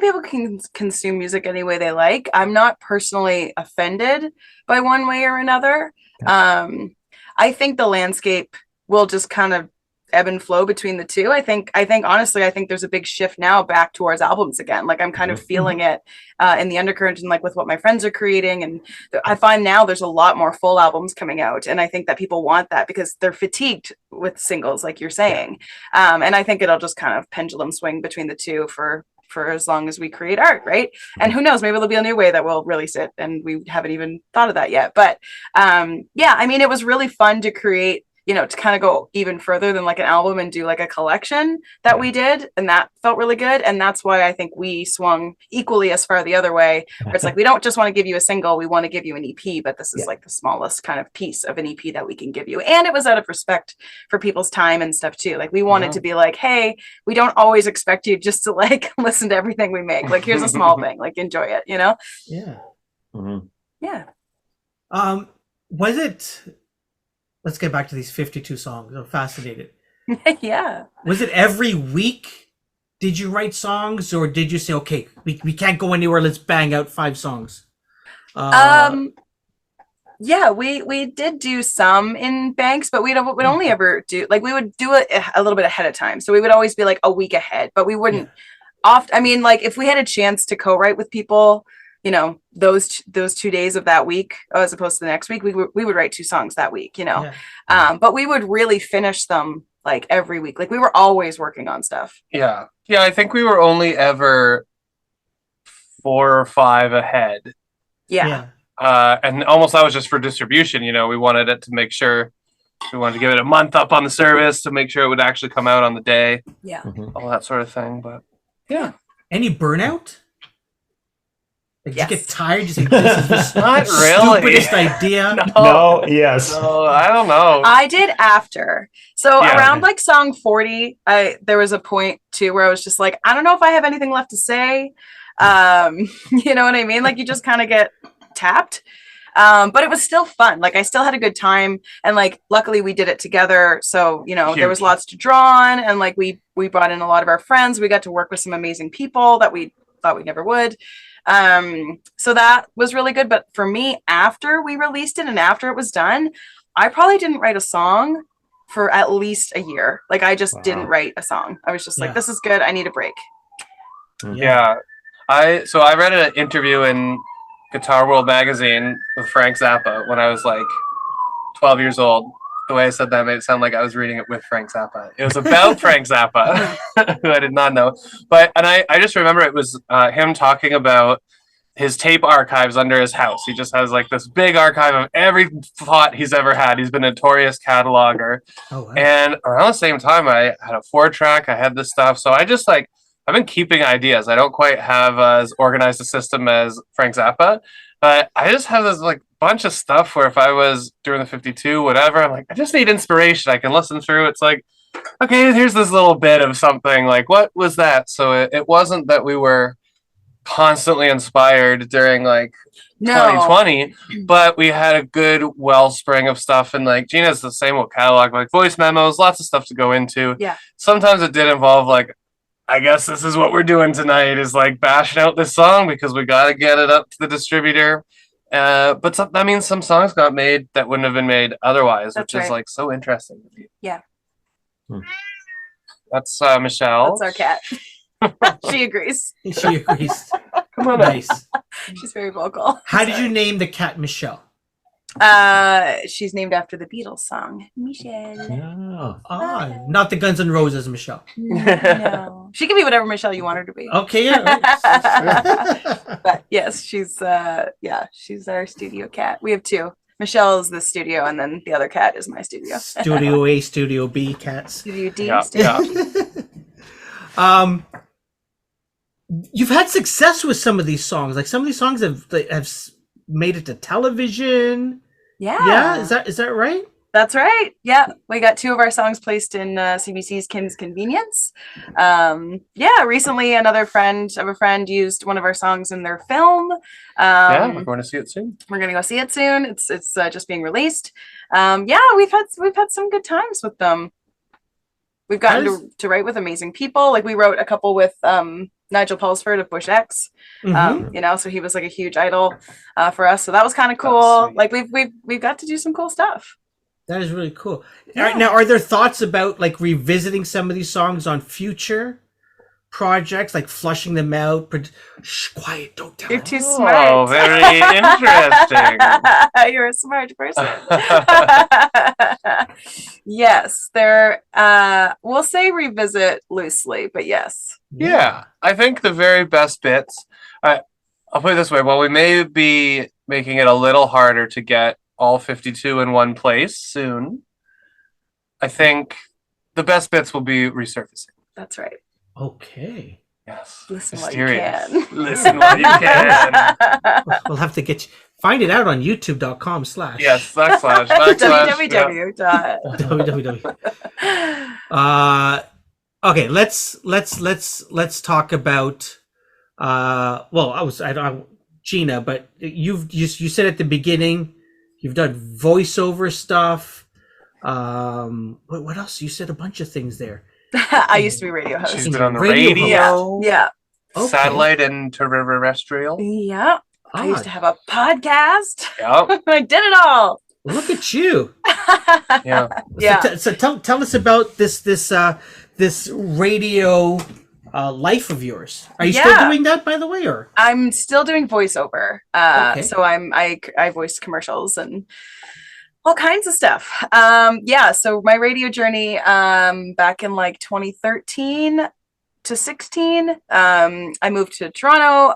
S5: people can consume music any way they like. I'm not personally offended by one way or another. I think the landscape will just kind of ebb and flow between the two. I think honestly, I think there's a big shift now back towards albums again. Like I'm kind of feeling it in the undercurrent, and like with what my friends are creating. And I find now there's a lot more full albums coming out. And I think that people want that because they're fatigued with singles, like you're saying. And I think it'll just kind of pendulum swing between the two for as long as we create art, right? And who knows, maybe there'll be a new way that we'll release it, and we haven't even thought of that yet. But yeah, I mean, it was really fun to create, you know, to kind of go even further than like an album and do like a collection that we did. And that felt really good. And that's why I think we swung equally as far the other way, where it's like, we don't just want to give you a single, we want to give you an EP, but this is like the smallest kind of piece of an EP that we can give you. And it was out of respect for people's time and stuff too. Like we wanted to be like, hey, we don't always expect you just to like listen to everything we make. Like here's a small thing, like enjoy it, you know?
S1: Yeah.
S5: Yeah.
S1: Was it, let's get back to these 52 songs. I'm fascinated.
S5: Yeah.
S1: Was it every week did you write songs, or did you say, okay, we can't go anywhere, let's bang out 5 songs?
S5: Yeah, we did do some in banks, but we'd only ever do, like, we would do it a little bit ahead of time. So we would always be like a week ahead, but we wouldn't often. I mean, like if we had a chance to co-write with people, you know, those 2 days of that week, as opposed to the next week, we would write 2 songs that week, you know. But we would really finish them like every week. Like we were always working on stuff.
S4: Yeah. I think we were only ever 4 or 5 ahead.
S5: Yeah.
S4: And almost that was just for distribution. You know, we wanted it to make sure, we wanted to give it a month up on the service to make sure it would actually come out on the day.
S5: Yeah.
S4: All that sort of thing. But yeah.
S1: Any burnout? Like,
S5: Yes.
S1: you get tired? You say, this is the
S4: Not really.
S1: stupidest idea.
S2: No, yes.
S4: No, I don't know.
S5: I did after. So
S4: Yeah.
S5: around like song 40, there was a point too where I was just like, I don't know if I have anything left to say. You know what I mean? Like you just kind of get tapped. But it was still fun. Like I still had a good time, and like luckily we did it together. So, you know, there was lots to draw on, and like we brought in a lot of our friends. We got to work with some amazing people that we thought we never would. So that was really good. But for me, after we released it and after it was done, I probably didn't write a song for at least a year. Like I just didn't write a song. I was just like, this is good. I need a break.
S4: Yeah. I read an interview in Guitar World magazine with Frank Zappa when I was like 12 years old. The way I said that made it sound like I was reading it with Frank Zappa. It was about Frank Zappa, who I did not know. And I just remember it was him talking about his tape archives under his house. He just has like this big archive of every thought he's ever had. He's been a notorious cataloger. Oh, wow. And around the same time, I had a 4-track. I had this stuff. So I just like, I've been keeping ideas. I don't quite have as organized a system as Frank Zappa, but I just have this like bunch of stuff where if I was doing the 52, whatever, I'm like, I just need inspiration. I can listen through. It's like, okay, here's this little bit of something. Like, what was that? So it wasn't that we were constantly inspired during like 2020, but we had a good wellspring of stuff, and like Gina's the same with catalog, like voice memos, lots of stuff to go into.
S5: Yeah.
S4: Sometimes it did involve like, I guess this is what we're doing tonight, is like bashing out this song because we got to get it up to the distributor. But that means some songs got made that wouldn't have been made otherwise,
S5: That's
S4: which is
S5: right.
S4: like so interesting to me.
S5: Yeah.
S4: That's Michelle.
S5: That's our cat. She agrees.
S1: She agrees.
S4: Come on,
S1: Nice.
S5: She's very vocal.
S1: How did you name the cat Michelle?
S5: She's named after the Beatles song, Michelle.
S1: Oh, not the Guns N' Roses Michelle.
S5: No. She can be whatever Michelle you want her to be.
S1: Okay, yeah.
S5: But yes, she's our studio cat. We have two. Michelle is the studio, and then the other cat is my studio.
S1: Studio A, Studio B cats.
S5: Studio D,
S4: Yeah,
S5: Studio
S4: yeah.
S5: G.
S1: You've had success with some of these songs. Like some of these songs have made it to television.
S5: Yeah.
S1: Is that right?
S5: That's right. Yeah, we got two of our songs placed in CBC's Kim's Convenience. Recently another friend of a friend used one of our songs in their film.
S4: We're going to see it soon.
S5: We're gonna go see it soon. It's just being released. We've had some good times with them. We've gotten to write with amazing people. Like we wrote a couple with Nigel Pulsford of Bush X. So he was like a huge idol for us. So that was kind of cool. Like we've got to do some cool stuff.
S1: That is really cool.
S5: Yeah.
S1: All right, now, are there thoughts about like revisiting some of these songs on future projects, like flushing them out? Shh, quiet, don't tell.
S5: You're
S1: them.
S5: too smart.
S4: Oh, very interesting.
S5: You're a smart person. Yes, we'll say revisit loosely, but yes.
S4: Yeah, I think the very best bits, I'll put it this way, while we may be making it a little harder to get all 52 in one place soon, I think the best bits will be resurfacing.
S5: That's right.
S1: Okay.
S4: Yes.
S5: Listen
S4: Mysterious.
S5: while you can.
S4: Listen while you can.
S1: We'll have to find it out on youtube.com/
S4: Yes, /
S5: www.
S1: www. Okay, let's talk about Gina, but you said at the beginning you've done voiceover stuff. What else? You said a bunch of things there.
S5: I used to be radio host.
S4: She's been on the
S1: Radio
S4: radio.
S5: Yeah.
S1: Okay.
S4: Satellite and terrestrial.
S5: Yeah. I used to have a podcast.
S4: Yeah.
S5: I did it all.
S1: Look at you.
S4: Yeah.
S5: Yeah.
S1: So tell us about this radio life of yours. Are you still doing that, by the way, or?
S5: I'm still doing voiceover.
S1: Okay.
S5: So I voiced commercials and all kinds of stuff. So my radio journey back in like 2013 to 16, I moved to Toronto.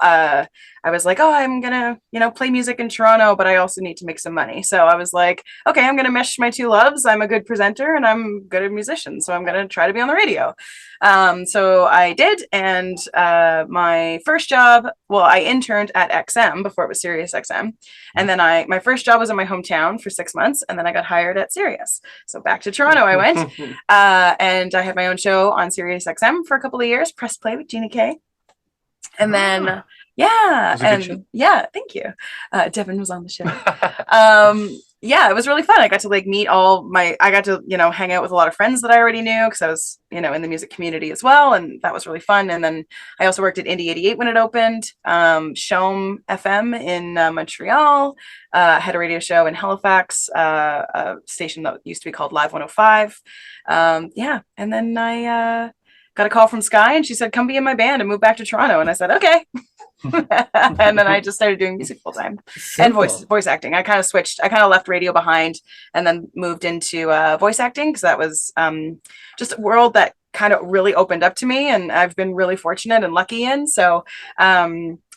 S5: I was like, oh, I'm gonna, play music in Toronto, but I also need to make some money. So I was like, okay, I'm gonna mesh my two loves. I'm a good presenter and I'm good at musician. So I'm gonna try to be on the radio. So I did, and my first job, I interned at XM before it was Sirius XM, and then my first job was in my hometown for 6 months, and then I got hired at Sirius. So back to Toronto I went, and I had my own show on Sirius XM for a couple of years, Press Play with Gina K. And then thank you. Devon was on the show. It was really fun. I got to meet I got to, hang out with a lot of friends that I already knew because I was, in the music community as well. And that was really fun. And then I also worked at Indie 88 when it opened, Shome FM in Montreal, had a radio show in Halifax, a station that used to be called Live 105. And then I got a call from Sky and she said, come be in my band and move back to Toronto. And I said, okay. And then I just started doing music full time and voice acting. I kind of switched. I kind of left radio behind and then moved into voice acting because that was just a world that kind of really opened up to me, and I've been really fortunate and lucky in.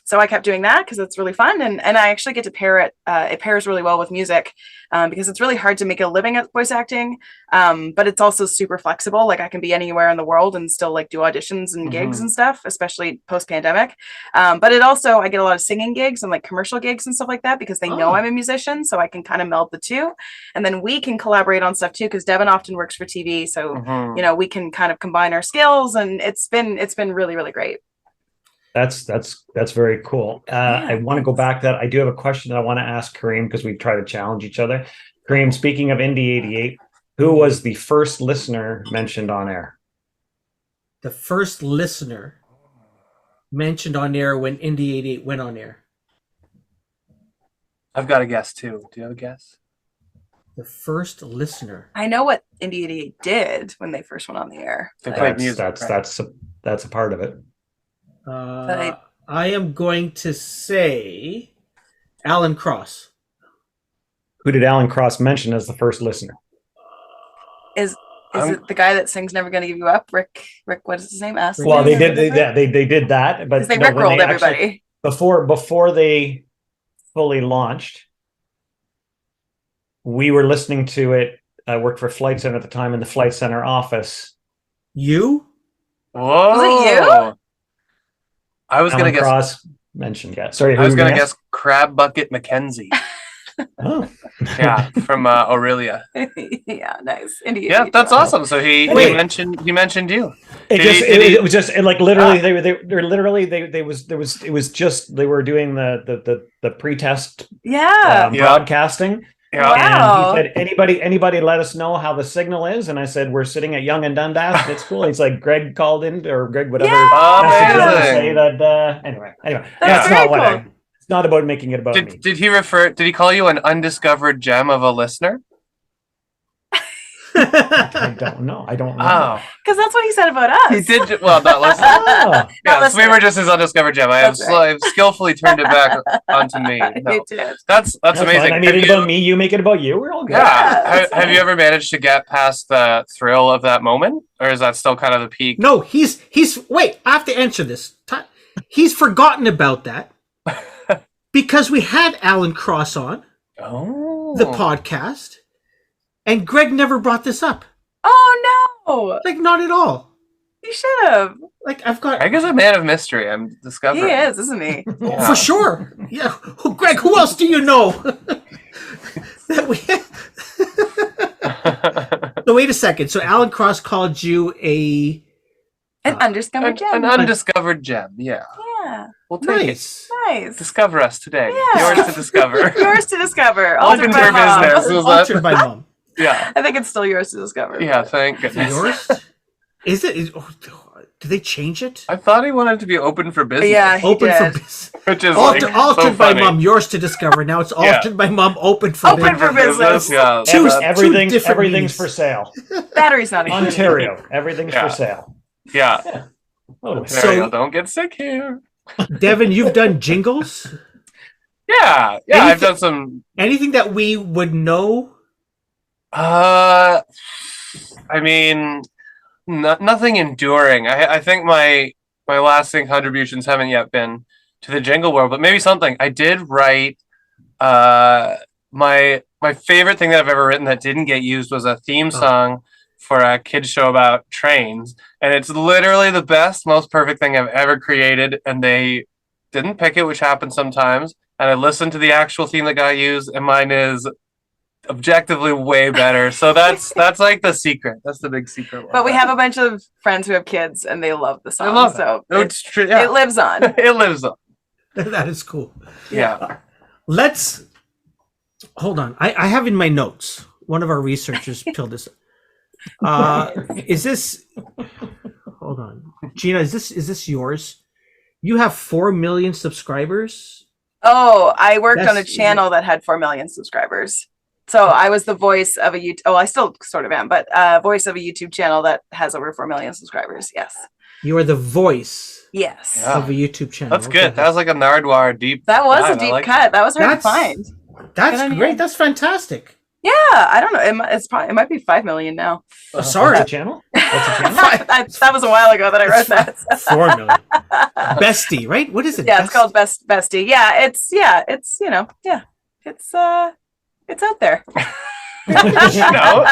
S5: So I kept doing that because it's really fun, and I actually get to pair it. It pairs really well with music because it's really hard to make a living at voice acting, but it's also super flexible. Like I can be anywhere in the world and still do auditions and gigs and stuff, especially post pandemic. But it also, I get a lot of singing gigs and commercial gigs and stuff like that because they know I'm a musician, so I can kind of meld the two, and then we can collaborate on stuff too because Devon often works for TV, so we can kind of combine our skills, and it's been really, really great.
S2: That's very cool. I want to go back to that. I do have a question that I want to ask Kareem because we try to challenge each other. Kareem, speaking of Indie 88, who was the first listener mentioned on air?
S1: The first listener mentioned on air when Indie 88 went on air.
S4: I've got a guess too. Do you have a guess?
S1: The first listener.
S5: I know what Indie 88 did when they first went on the air.
S4: They
S5: But
S4: played music.
S2: That's a part of it.
S1: I am going to say Alan Cross.
S2: Who did Alan Cross mention as the first listener?
S5: Is it the guy that sings "Never Gonna Give You Up"? Rick, what is his name? Astley?
S2: Well, they did that, but
S5: Because they
S2: no, when
S5: rickrolled
S2: they
S5: everybody.
S2: before they fully launched, we were listening to it. I worked for Flight Center at the time in the Flight Center office.
S1: You?
S4: Whoa!
S5: Was it you?
S4: I was gonna
S2: Alan
S4: guess.
S2: Cross mentioned. Yeah, sorry.
S4: I was gonna guess Crab Bucket Mackenzie.
S2: Oh,
S4: Yeah, from Aurelia.
S5: Yeah, nice. Indie
S4: Yeah,
S5: 88
S4: that's
S5: too.
S4: awesome. So he mentioned you.
S2: it was just like literally it was just they were doing the pre-test
S5: Yeah.
S2: broadcasting.
S4: Yeah.
S5: Wow.
S2: And he said, anybody let us know how the signal is. And I said, we're sitting at Yonge and Dundas. It's cool. He's like, Greg called in, or Greg, whatever.
S5: Yeah.
S2: To say that, anyway,
S5: That's
S2: that's
S5: very
S2: not what
S5: cool.
S2: it's not about making it about me.
S4: Did he call you an undiscovered gem of a listener?
S2: I don't know. I don't know.
S4: Oh,
S5: Because that's what he said about us.
S4: he did. Well, not listener.
S2: Oh,
S4: Yeah, so we were just his undiscovered gem.
S5: That's right.
S4: I've skillfully turned it back onto me. No.
S5: You did.
S4: That's amazing.
S2: fine. I made it about me. You make it about you. We're all good.
S4: Yeah.
S5: Yeah,
S4: Have you ever managed to get past the thrill of that moment, or is that still kind of the peak?
S1: No, he's wait, I have to answer this. He's forgotten about that because we had Alan Cross on
S4: Oh.
S1: the podcast and Greg never brought this up.
S5: Oh no!
S1: Like, not at all.
S5: You should have.
S1: Like, I've got
S4: Greg is a man of mystery. I'm
S5: He
S4: discovering.
S5: is, isn't he?
S4: Yeah.
S1: for sure. Yeah. Oh, Greg, who else do you know? That we So wait a second. So Alan Cross called you
S5: An undiscovered gem.
S4: An undiscovered gem. Yeah.
S5: Yeah.
S4: We'll take it.
S1: nice.
S5: Nice.
S4: Discover us today.
S5: Yeah.
S4: Yours to discover.
S5: Yours to discover.
S4: Open
S5: Altered
S4: for
S5: by mom.
S4: business. Was that-
S1: Altered by mom.
S4: Yeah.
S5: I think it's still yours to discover.
S4: Yeah. Thank goodness.
S1: Yours? Is it? Did they change it?
S4: I thought he wanted to be open for business.
S5: Yeah, he
S1: Open
S5: did.
S1: for business.
S4: Which is
S1: Altered
S4: so
S1: by
S4: funny.
S1: mom, yours to discover. Now it's
S4: Yeah.
S1: altered by mom, open for
S5: Open for business.
S4: Yeah.
S1: Two-
S2: Everything,
S1: different
S2: everything's
S1: meanings.
S2: for sale.
S5: Battery's not included.
S2: Ontario, everything's
S4: Yeah.
S2: for sale.
S4: Yeah.
S2: Totally.
S1: So-
S4: There you go. Don't get sick here.
S1: Devon, you've done jingles.
S4: Yeah. Yeah. I've done some.
S1: Anything that we would know?
S4: I mean, nothing enduring. I think my lasting contributions haven't yet been to the jingle world, but maybe something. I did write. My favorite thing that I've ever written that didn't get used was a theme song for a kids show about trains, and it's literally the best, most perfect thing I've ever created. And they didn't pick it, which happens sometimes. And I listened to the actual theme that got used, and mine is objectively way better. So that's like the secret. That's the big secret.
S5: But we have a bunch of friends who have kids and they love the song.
S4: I love
S5: so
S4: it. It's true. Yeah.
S5: it lives on.
S4: It lives on.
S1: That is cool.
S4: Yeah.
S1: Let's hold on. I have in my notes. One of our researchers filled this. Is this? Hold on, Gina. Is this yours? You have 4 million subscribers.
S5: Oh, I worked on a
S1: That's-
S5: channel that had 4 million subscribers. So I was the voice of a YouTube. Oh, I still sort of am, but voice of a YouTube channel that has over 4 million subscribers. Yes.
S1: You are the voice
S5: Yes.
S4: Yeah.
S1: of a YouTube channel.
S4: That's good. That was like a Nardwar deep.
S5: That was
S4: dive.
S5: a
S4: I
S5: deep
S4: like
S5: cut. That was hard to
S1: That's-
S5: find.
S1: That's
S5: Good on
S1: great.
S5: you.
S1: That's fantastic.
S5: Yeah, I don't know. It might be 5 million now.
S1: Sorry,
S2: What's the channel? What's the channel?
S5: that was a while ago that I wrote that.
S1: 4 million. Bestie, right? What is it?
S5: Yeah, it's called Bestie. It's out there.
S4: You know,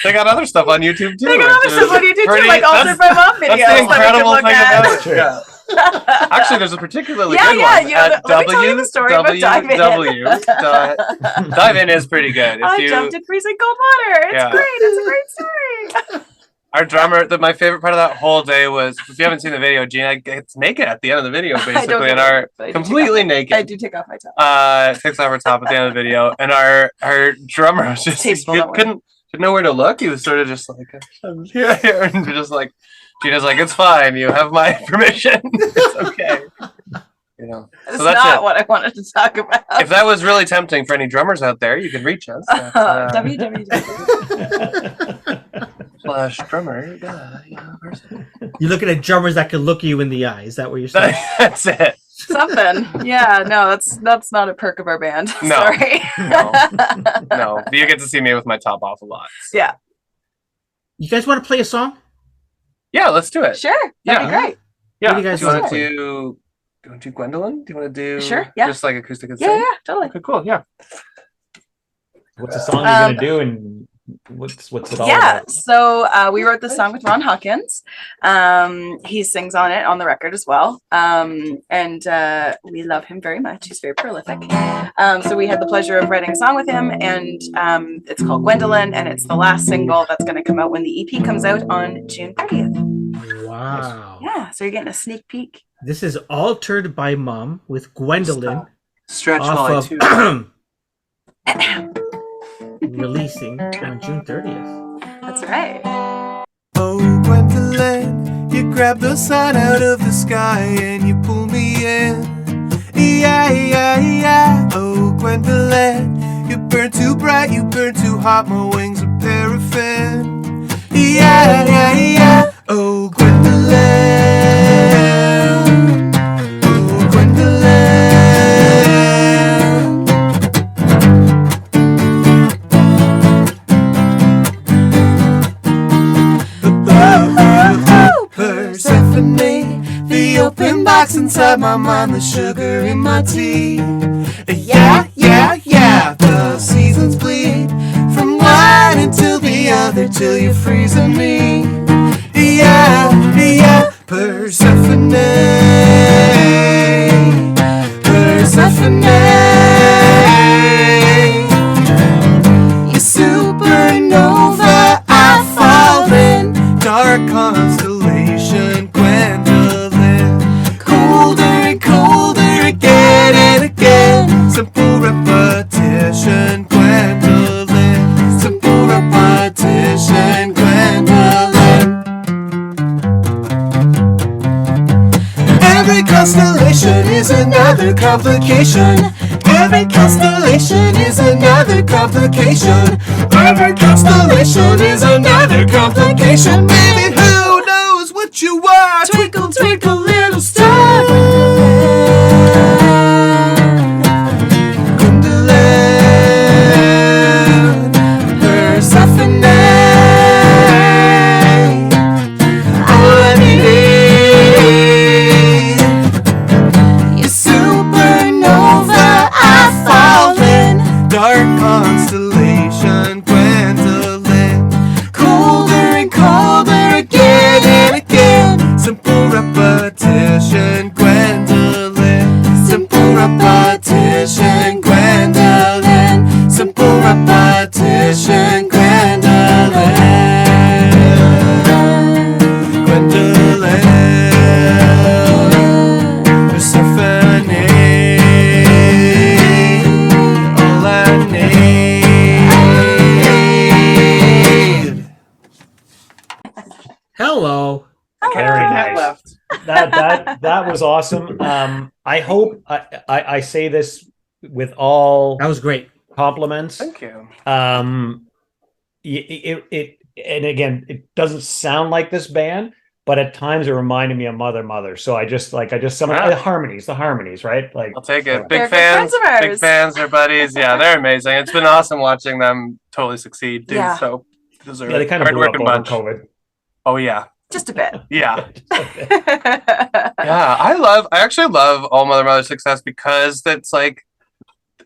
S4: they got other stuff on YouTube too.
S5: They got other
S4: which
S5: stuff
S4: is
S5: on YouTube too,
S4: pretty-
S5: like Altered by Mom videos.
S4: That's the
S5: that we can
S4: incredible
S5: look
S4: thing
S5: at.
S4: about it.
S2: True.
S4: Yeah. Actually, there's a particularly
S5: Yeah,
S4: good
S5: yeah,
S4: one.
S5: yeah, let me tell you the story about Dive In.
S4: Dive In is pretty good.
S5: I jumped in freezing cold water. It's
S4: Yeah.
S5: great. It's a great story.
S4: Our drummer, my favorite part of that whole day was, if you haven't seen the video, Gina gets naked at the end of the video, basically, and completely naked.
S5: I do take off my top.
S4: Takes off her top at the end of the video, and our drummer was just didn't know where to look. He was sort of just like here, and just like Gina's like, it's fine, you have my permission. It's okay. You know,
S5: that's not what I wanted to talk about.
S4: If that was really tempting for any drummers out there, you can reach us. www.drummer.
S1: You're looking at drummers that can look you in the eye. Is that what you're saying?
S4: That's it.
S5: Something. Yeah, no, that's not a perk of our band.
S4: No.
S5: Sorry.
S4: No. You get to see me with my top off a lot. So.
S5: Yeah.
S1: You guys want to play a song?
S4: Yeah, let's do it.
S5: Sure. That'd be great.
S4: Yeah.
S1: What do you guys want to
S4: do? Do you want to do Gwendolyn? Do you want to do just like acoustic and
S5: yeah, totally.
S4: Okay, cool. Yeah.
S2: What's the song you're gonna do, and what's it all about?
S5: So we wrote this song with Ron Hawkins. He sings on it on the record as well, and we love him very much. He's very prolific. So we had the pleasure of writing a song with him, and it's called Gwendolyn, and it's the last single that's going to come out when the EP comes out on June 30th.
S1: Wow.
S5: Yeah, so you're getting a sneak peek.
S1: This is Altered by Mom with Gwendolyn.
S4: Stretch
S1: off
S4: Volley
S1: of releasing on June 30th.
S5: That's right.
S6: Oh, Gwendolyn, you grab the sun out of the sky and you pull me in. Yeah, yeah, yeah. Oh, Gwendolyn, you burn too bright, you burn too hot, my wings are paraffin. Yeah, yeah, yeah. Oh, Gwendolyn. Oh, Gwendolyn. Persephone, the open box inside my mind, the sugar in my tea. Yeah, yeah, yeah. The seasons bleed from one until the other, till you're freezing me. Yeah, yeah. Persephone, Persephone, you supernova, I fall in dark constellation, Gwendolyn. Colder and colder again and again. Simple repetition, Gwendolyn. Simple repetition, Gwendolyn. Every constellation is another complication. Every constellation is another complication. Every constellation is another complication. Baby, who knows what you are? Twinkle, twinkle, little star. Gwendolyn, Persephone, all I need. You supernova, I fall in dark constellation, Gwendolyn. Colder and colder again and again. Simple repetition, Gwendolyn. Simple repetition, Gwendolyn. Simple repetition, Gwendolyn. Gwendolyn, Persephone, all I need.
S1: Hello.
S2: Very nice.
S4: Left.
S2: That was awesome. I hope I say this with all
S1: That was great.
S2: compliments.
S4: Thank you.
S2: It and again, it doesn't sound like this band, but at times it reminded me of Mother. So I just some of the harmonies, right? Like
S4: I'll take it.
S5: They're
S4: Big
S5: good
S4: fans.
S5: friends of ours.
S4: Big fans. They're buddies. Yeah, they're amazing. It's been awesome watching them totally succeed, dude.
S5: Yeah.
S4: So those are
S2: yeah, they kind of blew up
S4: hard-working
S2: over
S4: bunch.
S2: COVID.
S4: Oh yeah.
S5: Just a bit.
S4: Yeah. Yeah. I actually love All Mother Success because it's like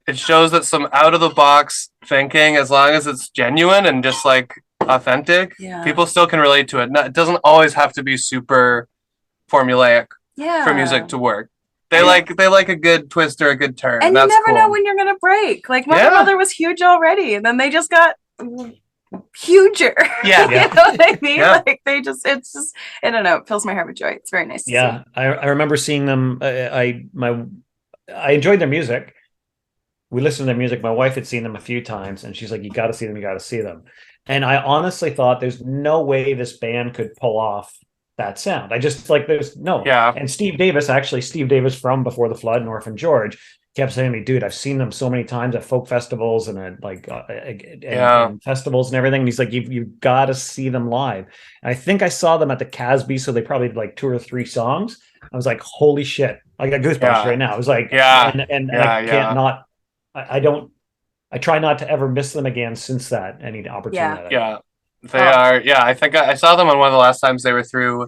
S4: it shows that some out of the box thinking, as long as it's genuine and just like authentic,
S5: Yeah.
S4: people still can relate to it. It doesn't always have to be super formulaic
S5: Yeah.
S4: for music to work. They like a good twist or a good turn.
S5: And
S4: That's
S5: you never
S4: cool.
S5: know when you're gonna break. Like Mother
S4: Yeah.
S5: Mother was huge already, and then they just got huger.
S4: Yeah.
S5: You know what I mean?
S4: Yeah.
S5: Like it's just, I don't know, it fills my heart with joy. It's very nice to
S2: Yeah,
S5: see.
S2: I remember seeing them. I enjoyed their music. We listened to their music. My wife had seen them a few times, and she's like, "You got to see them. You got to see them." And I honestly thought, "There's no way this band could pull off that sound." I just like, there's no.
S4: Yeah.
S2: And Steve Davis from Before the Flood and Orphan George kept saying to me, "Dude, I've seen them so many times at folk festivals and at and festivals and everything." And he's like, "You've got to see them live." And I think I saw them at the Casby, so they probably did like 2 or 3 songs. I was like, "Holy shit!" I got goosebumps
S4: Yeah.
S2: right now. I was like,
S4: Yeah.
S2: and
S4: Yeah,
S2: I can't not. I try not to ever miss them again since that. Any opportunity.
S4: Yeah. They are. Yeah, I think I saw them on one of the last times they were through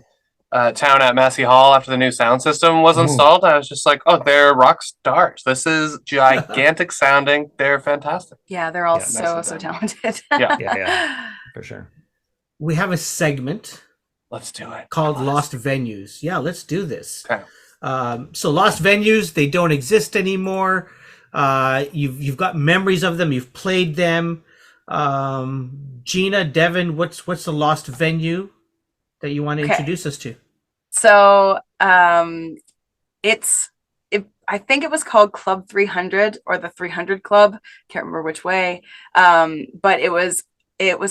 S4: town at Massey Hall after the new sound system was installed. I was just like, oh, they're rock stars. This is gigantic sounding. They're fantastic.
S5: Yeah, they're all
S2: Yeah,
S5: so talented.
S2: Yeah, for sure.
S1: We have a segment
S4: Let's do it.
S1: called Lost Venues. Yeah, let's do this.
S4: Okay.
S1: So Lost Venues, they don't exist anymore. You've got memories of them. You've played them. Gina, Devon, what's the lost venue that you want to introduce us to?
S5: So I think it was called Club 300 or the 300 Club. Can't remember which way. But it was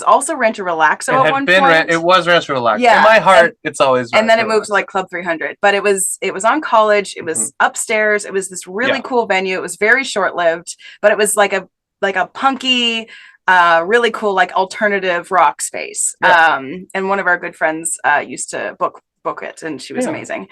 S5: also Rancho Relaxo at one point.
S4: It was Rancho Relaxo.
S5: Yeah.
S4: In my heart, it's always
S5: and then it
S4: Rancho
S5: moved to like Club 300. But it was on College. It was upstairs. It was this really cool venue. It was very short lived, but it was like a punky, really cool like alternative rock space.
S4: Yeah.
S5: And one of our good friends used to book it, and she was amazing.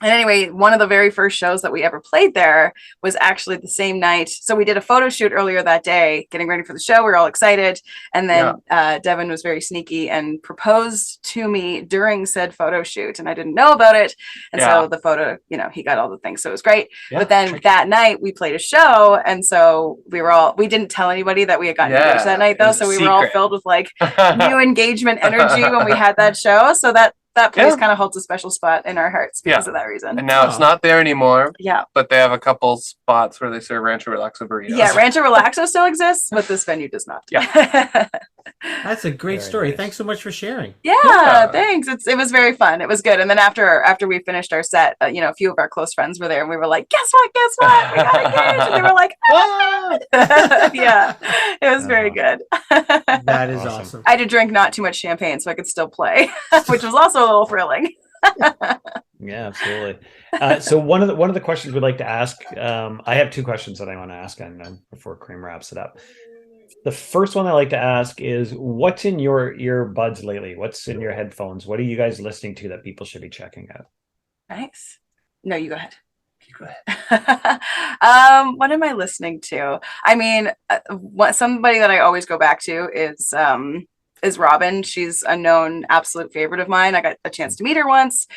S5: And anyway, one of the very first shows that we ever played there was actually the same night. So we did a photo shoot earlier that day, getting ready for the show. We were all excited. And then Devon was very sneaky and proposed to me during said photo shoot. And I didn't know about it. And so the photo, he got all the things. So it was great. Yeah, but then that night we played a show. And so we didn't tell anybody that we had gotten engaged that night though. So we were all filled with like new engagement energy when we had that show. So that place kind of holds a special spot in our hearts because of that reason.
S4: And now it's not there anymore.
S5: Yeah.
S4: But they have a couple spots where they serve Rancho Relaxo burritos.
S5: Yeah, Rancho Relaxo still exists, but this venue does not.
S4: Yeah.
S1: That's a great story. Nice. Thanks so much for sharing.
S5: Yeah, thanks. It was very fun. It was good. And then after we finished our set, a few of our close friends were there, and we were like, "Guess what? We got engaged!" And they were like, "Ah!" Yeah, it was very good.
S1: That is awesome.
S5: I had to drink not too much champagne so I could still play, which was also a little thrilling.
S2: Yeah, absolutely. So one of the questions we'd like to ask, I have 2 questions that I want to ask, and before Cream wraps it up. The first one I like to ask is, what's in your earbuds lately? What's in your headphones? What are you guys listening to that people should be checking out?
S5: Nice. No, you go ahead. What am I listening to? I mean, somebody that I always go back to is Robin. She's a known absolute favorite of mine. I got a chance to meet her once.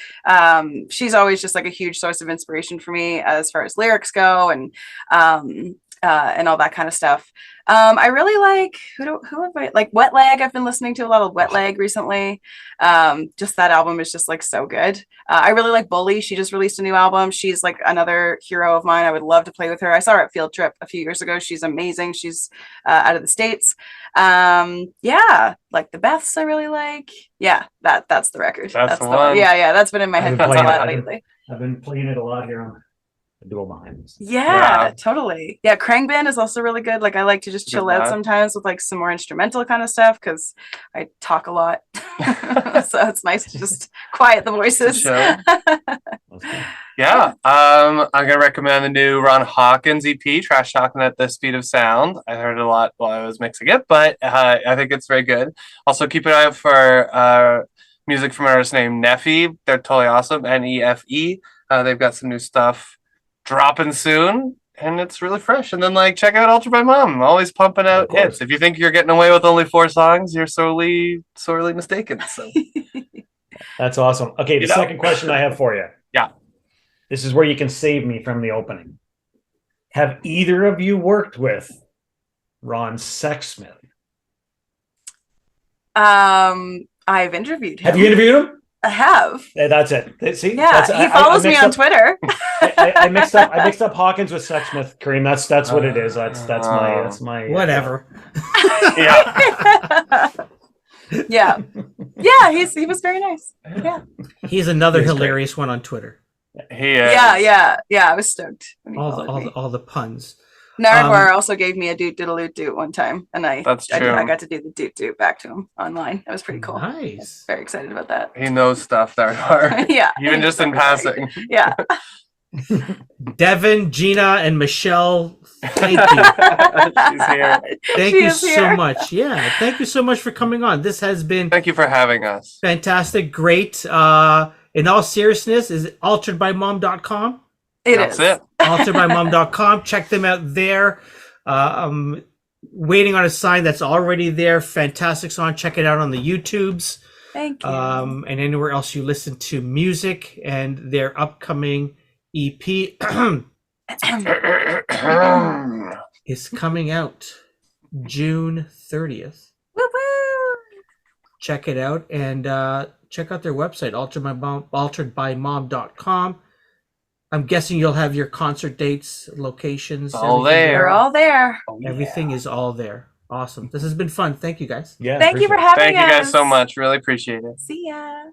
S5: She's always just like a huge source of inspiration for me as far as lyrics go, and all that kind of stuff. I really like who have I like Wet Leg. I've been listening to a lot of Wet Leg recently. Just that album is just like so good. I really like Bully. She just released a new album. She's like another hero of mine. I would love to play with her. I saw her at Field Trip a few years ago. She's amazing. She's out of the States. Like the Beths I really like. Yeah, that's the record. That's the one. Yeah, that's been in my headphones a lot lately.
S2: I've been playing it a lot here on the dual behind.
S5: Yeah, totally. Yeah, Krang Band is also really good. Like I like to just chill out sometimes with like some more instrumental kind of stuff because I talk a lot. So it's nice to just quiet the voices.
S4: Yeah. I'm gonna recommend the new Ron Hawkins EP, Trash Talking at the Speed of Sound. I heard it a lot while I was mixing it, but I think it's very good. Also keep an eye out for music from an artist named Neffy. They're totally awesome. Nefe. They've got some new stuff dropping soon, and it's really fresh. And then check out Ultra by Mom. I'm always pumping out hits. If you think you're getting away with only 4 songs, you're sorely mistaken. So
S2: that's awesome. Okay, the second question I have for you.
S4: Yeah.
S2: This is where you can save me from the opening. Have either of you worked with Ron Sexsmith?
S5: I've interviewed him.
S2: Have you interviewed him?
S5: I have.
S2: That's it. See,
S5: Yeah,
S2: that's,
S5: he follows me on Twitter.
S2: I mixed up Hawkins with Sexsmith, Kareem. That's what it is. That's my
S1: Whatever.
S4: Yeah.
S5: Yeah. He was very nice. Yeah.
S1: He's another
S2: He's
S1: hilarious one on Twitter.
S4: He is.
S5: Yeah. I was stoked when he
S1: All
S5: followed me.
S1: all the puns.
S5: Nardwar also gave me a doot diddle doot one time, and
S4: That's true.
S5: I got to do the doot doot back to him online. That was pretty cool.
S1: Nice.
S5: Very excited about that.
S4: He knows stuff, Nardwar.
S5: Yeah.
S4: Even just in passing.
S5: Yeah.
S1: Devon, Gina, and Michelle, thank you.
S4: She's here.
S1: Thank
S5: She
S1: you
S5: is
S1: so
S5: here.
S1: much. Yeah, thank you so much for coming on. This has been
S4: Thank you for having us.
S1: fantastic, great. In all seriousness, is it alteredbymom.com?
S4: That's it.
S1: alteredbymom.com. Check them out there. Waiting on a Sign, that's already there. Fantastic song. Check it out on the YouTubes.
S5: Thank you.
S1: And anywhere else you listen to music, and their upcoming EP is coming out June 30th.
S5: Woo woo.
S1: Check it out, and check out their website, alteredbymom.com. I'm guessing you'll have your concert dates, locations.
S4: All
S1: everything
S4: there.
S5: They're all there.
S1: Everything is all there. Awesome. This has been fun. Thank you, guys.
S2: Yeah.
S5: Thank you for
S2: appreciate it.
S5: having
S4: Thank
S5: us.
S4: you guys so much. Really appreciate it.
S5: See ya.